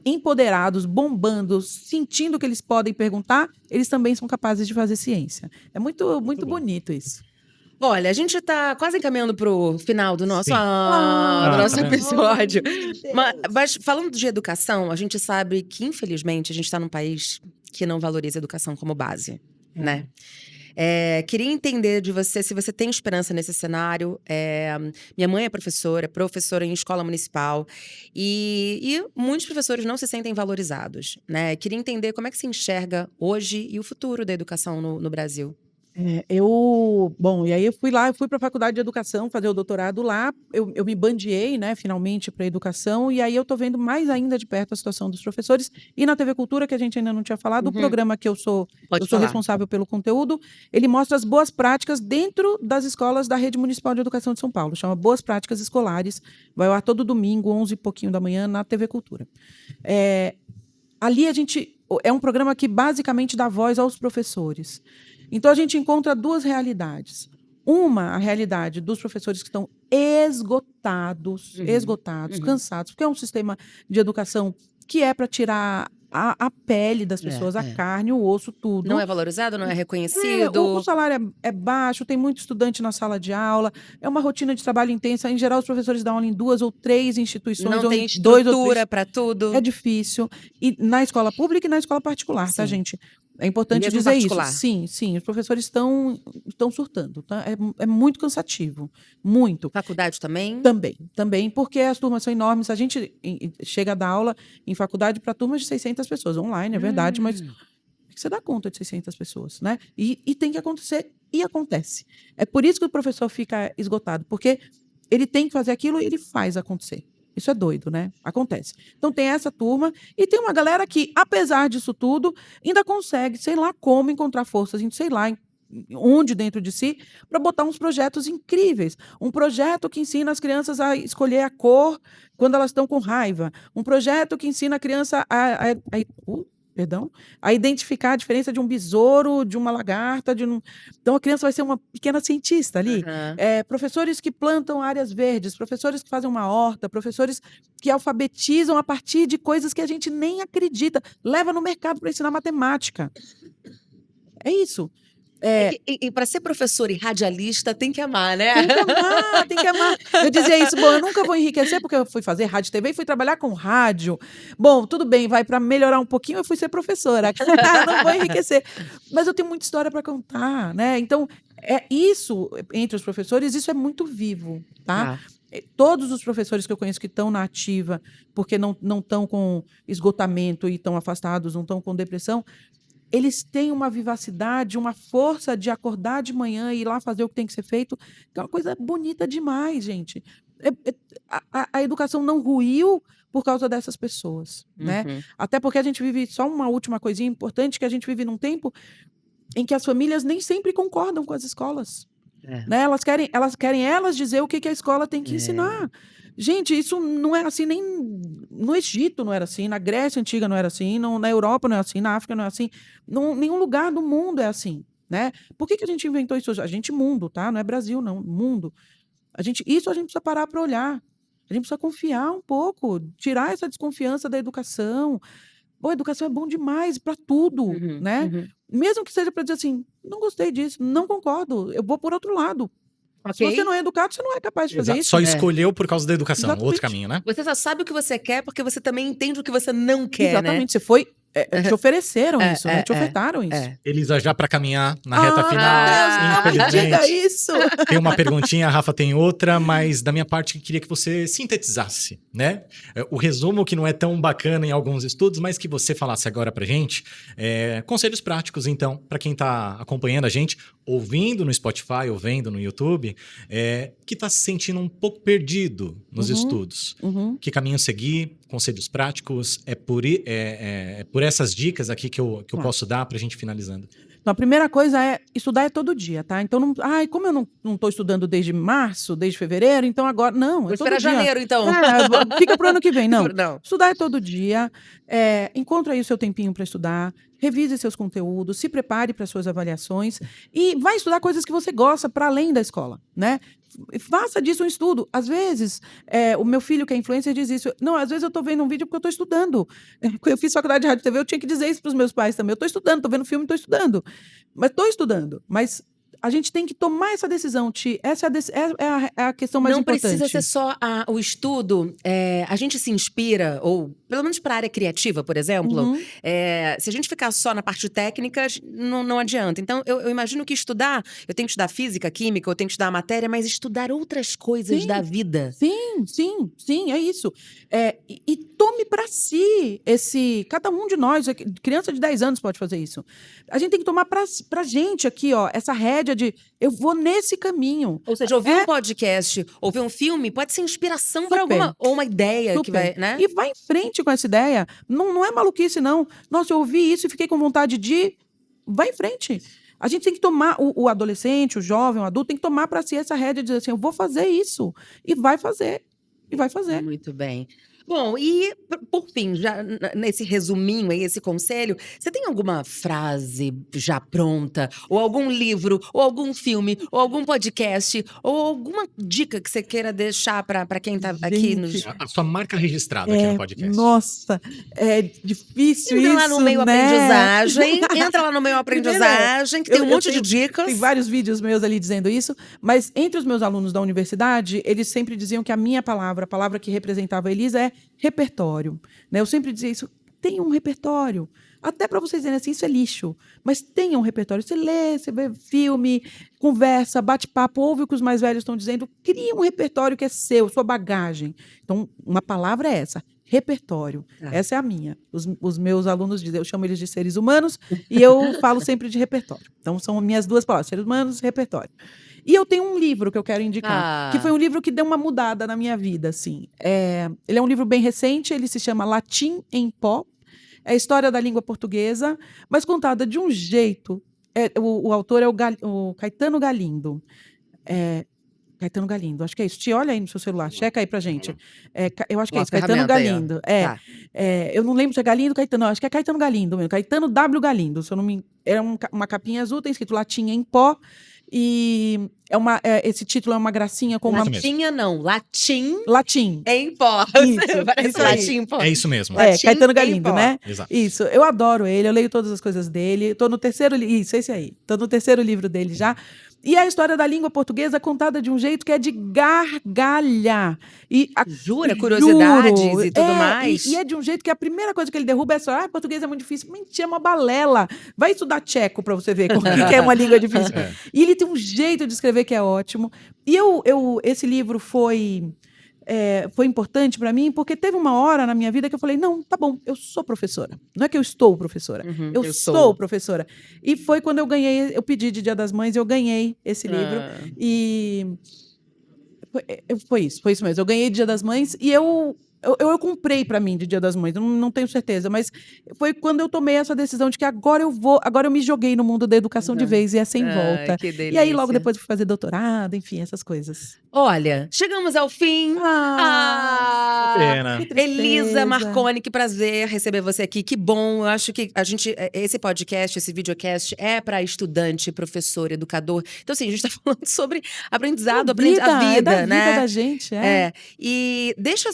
empoderados, bombando, sentindo que eles podem perguntar, eles também são capazes de fazer ciência. É muito bonito isso. Olha, a gente está quase encaminhando para o final do nosso, episódio. Mas falando de educação, a gente sabe que, infelizmente, a gente está num país que não valoriza a educação como base, né? Queria entender de você se você tem esperança nesse cenário. Minha mãe é professora em escola municipal, e muitos professores não se sentem valorizados, né? Queria entender como é que se enxerga hoje e o futuro da educação no Brasil. Bom, e aí eu fui para a faculdade de educação fazer o doutorado lá, eu me bandiei, né, finalmente para a educação, e aí eu tô vendo mais ainda de perto a situação dos professores, e na TV Cultura, que a gente ainda não tinha falado, o programa que eu sou responsável pelo conteúdo, ele mostra as boas práticas dentro das escolas da Rede Municipal de Educação de São Paulo, chama Boas Práticas Escolares, vai ao ar todo domingo, 11 e pouquinho da manhã, na TV Cultura. Ali é um programa que basicamente dá voz aos professores. Então, a gente encontra duas realidades. Uma, a realidade dos professores que estão esgotados, cansados, porque é um sistema de educação que é para tirar a pele das pessoas, a carne, o osso, tudo. Não é valorizado, não é reconhecido. O salário é baixo, tem muito estudante na sala de aula, é uma rotina de trabalho intensa. Em geral, os professores dão aula em 2 ou 3 instituições. Não tem estrutura para tudo. É difícil. E na escola pública e na escola particular, tá, gente? É importante Mesmo dizer particular. isso. Sim, os professores estão surtando. Tá? É muito cansativo. Muito. Faculdade também? Também, porque as turmas são enormes. A gente chega a dar aula em faculdade para turmas de 600 pessoas. Online, é verdade, mas você dá conta de 600 pessoas, né? E tem que acontecer, e acontece. É por isso que o professor fica esgotado, porque ele tem que fazer aquilo e ele faz acontecer. Isso é doido, né? Acontece. Então tem essa turma e tem uma galera que, apesar disso tudo, ainda consegue, sei lá como, encontrar forças, sei lá onde dentro de si, para botar uns projetos incríveis. Um projeto que ensina as crianças a escolher a cor quando elas estão com raiva. Um projeto que ensina a criança a identificar a diferença de um besouro, de uma lagarta. Então, a criança vai ser uma pequena cientista ali. Professores que plantam áreas verdes, professores que fazem uma horta, professores que alfabetizam a partir de coisas que a gente nem acredita. Leva no mercado para ensinar matemática. É isso. E para ser professor e radialista, tem que amar, né? Tem que amar. Eu dizia isso, bom, eu nunca vou enriquecer, porque eu fui fazer rádio e TV e fui trabalhar com rádio. Bom, tudo bem, vai para melhorar um pouquinho, eu fui ser professora. Não vou enriquecer. Mas eu tenho muita história para contar, né? Então, isso, entre os professores, isso é muito vivo, tá? Todos os professores que eu conheço que estão na ativa, porque não estão com esgotamento e estão afastados, não estão com depressão, eles têm uma vivacidade, uma força de acordar de manhã e ir lá fazer o que tem que ser feito, que é uma coisa bonita demais, gente. A educação não ruiu por causa dessas pessoas, né? Até porque a gente vive, só uma última coisinha importante, que a gente vive num tempo em que as famílias nem sempre concordam com as escolas. Né? Elas querem dizer o que a escola tem que ensinar. Gente, isso não é assim nem no Egito, não era assim, na Grécia Antiga não era assim, na Europa não é assim, na África não é assim, nenhum lugar do mundo é assim, né? Por que a gente inventou isso? A gente mundo, tá? Não é Brasil, não, mundo. Isso a gente precisa parar para olhar. A gente precisa confiar um pouco, tirar essa desconfiança da educação. A educação é bom demais para tudo, né? Mesmo que seja para dizer assim, não gostei disso, não concordo, eu vou por outro lado. Se você não é educado, você não é capaz de fazer isso. Só escolheu por causa da educação, outro caminho, né? Você só sabe o que você quer porque você também entende o que você não quer, Exatamente, né? Você foi... te ofereceram isso, né? Te ofertaram isso. Elisa, já para caminhar na reta final, Deus, infelizmente. Não me diga isso! Tem uma perguntinha, a Rafa tem outra, mas da minha parte queria que você sintetizasse, né? O resumo que não é tão bacana em alguns estudos, mas que você falasse agora pra gente. Conselhos práticos, então, para quem tá acompanhando a gente, ouvindo no Spotify, ou vendo no YouTube, que tá se sentindo um pouco perdido nos estudos. Que caminho seguir? Conselhos práticos? É por essas dicas aqui que eu posso dar pra gente finalizando. Então, a primeira coisa estudar todo dia, tá? Então, como eu não estou estudando desde março, desde fevereiro, então agora... Não, vou esperar janeiro, então. Fica pro ano que vem, não. Estudar todo dia, encontra aí o seu tempinho para estudar, revise seus conteúdos, se prepare para suas avaliações e vai estudar coisas que você gosta para além da escola, né? Faça disso um estudo. Às vezes, o meu filho que é influencer diz isso. Não, às vezes eu estou vendo um vídeo porque eu estou estudando. Quando eu fiz faculdade de rádio e TV, eu tinha que dizer isso para os meus pais também. Eu estou estudando, estou vendo filme, estou estudando. Mas estou estudando. Mas a gente tem que tomar essa decisão, Ti. Essa é a questão mais importante. Não precisa ser só o estudo. A gente se inspira, ou pelo menos para a área criativa, por exemplo, se a gente ficar só na parte técnica, não adianta. Então, eu imagino que estudar, eu tenho que estudar física, química, eu tenho que estudar matéria, mas estudar outras coisas da vida. Sim, é isso. E tome para si cada um de nós, criança de 10 anos pode fazer isso. A gente tem que tomar pra gente aqui, ó, essa rédea de eu vou nesse caminho. Ou seja, ouvir um podcast, ouvir um filme, pode ser inspiração para alguma, ou uma ideia que vai, né? E vai em frente com essa ideia. Não é maluquice, não. Nossa, eu ouvi isso e fiquei com vontade de... Vai em frente. A gente tem que tomar, o adolescente, o jovem, o adulto, tem que tomar para si essa rédea e dizer assim, eu vou fazer isso. E vai fazer. E vai fazer. Muito bem. Bom, e por fim, já nesse resuminho aí, esse conselho, você tem alguma frase já pronta? Ou algum livro, ou algum filme, ou algum podcast, ou alguma dica que você queira deixar para quem tá aqui nos... A sua marca registrada aqui no podcast. Nossa, é difícil Entra isso, lá no meio aprendizagem, entra lá no meio aprendizagem, que tem um monte de dicas. Tem vários vídeos meus ali dizendo isso, mas entre os meus alunos da universidade, eles sempre diziam que a minha palavra, a palavra que representava a Elisa é repertório, né? Eu sempre dizia isso, tenha um repertório, até para vocês dizerem assim, isso é lixo, mas tenha um repertório, você lê, você vê filme, conversa, bate papo, ouve o que os mais velhos estão dizendo, cria um repertório que é seu, sua bagagem. Então, uma palavra é essa, repertório. Essa é a minha. Os meus alunos dizem, eu chamo eles de seres humanos e eu falo sempre de repertório. Então, são minhas duas palavras, seres humanos e repertório. E eu tenho um livro que eu quero indicar, que foi um livro que deu uma mudada na minha vida, assim. Ele é um livro bem recente, ele se chama Latim em Pó, é a história da língua portuguesa, mas contada de um jeito. O autor é o Caetano Galindo. Caetano Galindo, acho que é isso. Te olha aí no seu celular, checa aí pra gente. Eu acho que é isso, Caetano Galindo. Eu não lembro se é Galindo ou Caetano, acho que é Caetano Galindo mesmo. Caetano W. Galindo, se eu não me... Era uma capinha azul, tem escrito Latim em Pó. E esse título é uma gracinha com uma... Latinha não, Latim em Pó. Isso, Parece isso Latim em Pó. É isso mesmo. Caetano Galindo, né? Exato. Isso, eu adoro ele, eu leio todas as coisas dele. Tô no terceiro esse aí. Tô no terceiro livro dele já. E a história da língua portuguesa contada de um jeito que é de gargalhar. Jura? Curiosidades e tudo mais? E é de um jeito que a primeira coisa que ele derruba é só, português é muito difícil. Mentira, é uma balela. Vai estudar tcheco pra você ver o que é uma língua difícil. E ele tem um jeito de escrever que é ótimo. E esse livro foi importante para mim, porque teve uma hora na minha vida que eu falei, não, tá bom, eu sou professora. Não é que eu estou professora, eu sou professora. E foi quando eu ganhei, eu pedi de Dia das Mães, eu ganhei esse livro. E foi isso mesmo. Eu ganhei de Dia das Mães e eu comprei para mim de Dia das Mães, não tenho certeza, mas foi quando eu tomei essa decisão de que agora eu me joguei no mundo da educação de vez e é sem volta. Que delícia. E aí logo depois fui fazer doutorado, enfim, essas coisas. Olha, chegamos ao fim. Pena. Elisa Marconi, que prazer receber você aqui. Que bom. Eu acho que esse podcast, esse videocast é para estudante, professor, educador. Então, assim, a gente está falando sobre aprendizado, a vida, né? Vida da gente, E deixa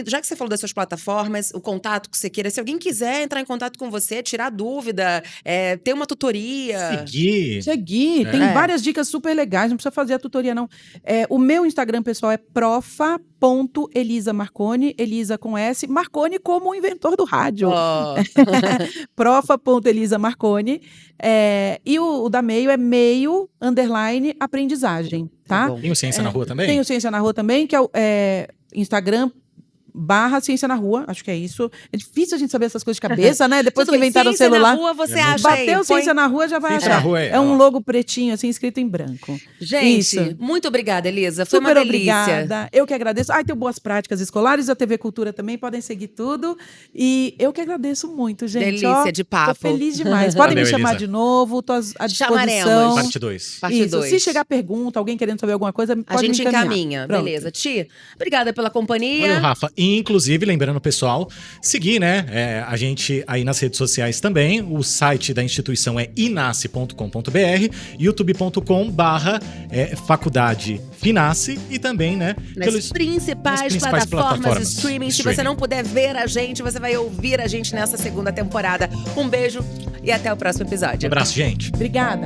já que você falou das suas plataformas, o contato que você queira, se alguém quiser entrar em contato com você, tirar dúvida, ter uma tutoria. Seguir. Tem várias dicas super legais, não precisa fazer a tutoria, não. O meu Instagram pessoal é profa.elisamarconi, Elisa com S, Marconi como o inventor do rádio. profa.elisamarconi. E o da Meio é meio_aprendizagem, tá? Tem o Ciência na Rua também? Tem o Ciência na Rua também, que é Instagram /Ciência na Rua, acho que é isso. É difícil a gente saber essas coisas de cabeça, né? Depois que inventaram o celular. Ciência na Rua, você acha Bateu aí. Ciência na Rua, já vai Ciência achar. na Rua é um logo pretinho, assim, escrito em branco. Gente, muito obrigada, Elisa. Foi super uma delícia. Obrigada. Eu que agradeço. Tem Boas Práticas Escolares, a TV Cultura também, podem seguir tudo. E eu que agradeço muito, gente. Delícia de papo. Tô feliz demais. Podem Valeu, me chamar Elisa. de novo, tô à disposição. Chamaremos. Parte 2. Parte 2. Se chegar pergunta, alguém querendo saber alguma coisa, pode A gente me encaminhar. encaminha. Pronto. Beleza. Ti, obrigada pela companhia. Valeu, Rafa. E, inclusive, lembrando o pessoal, seguir, né? A gente aí nas redes sociais também. O site da instituição é inace.com.br, youtube.com/faculdade Finace e também, né? Nas principais plataformas de streaming. Se você não puder ver a gente, você vai ouvir a gente nessa segunda temporada. Um beijo e até o próximo episódio. Um abraço, gente. Obrigada.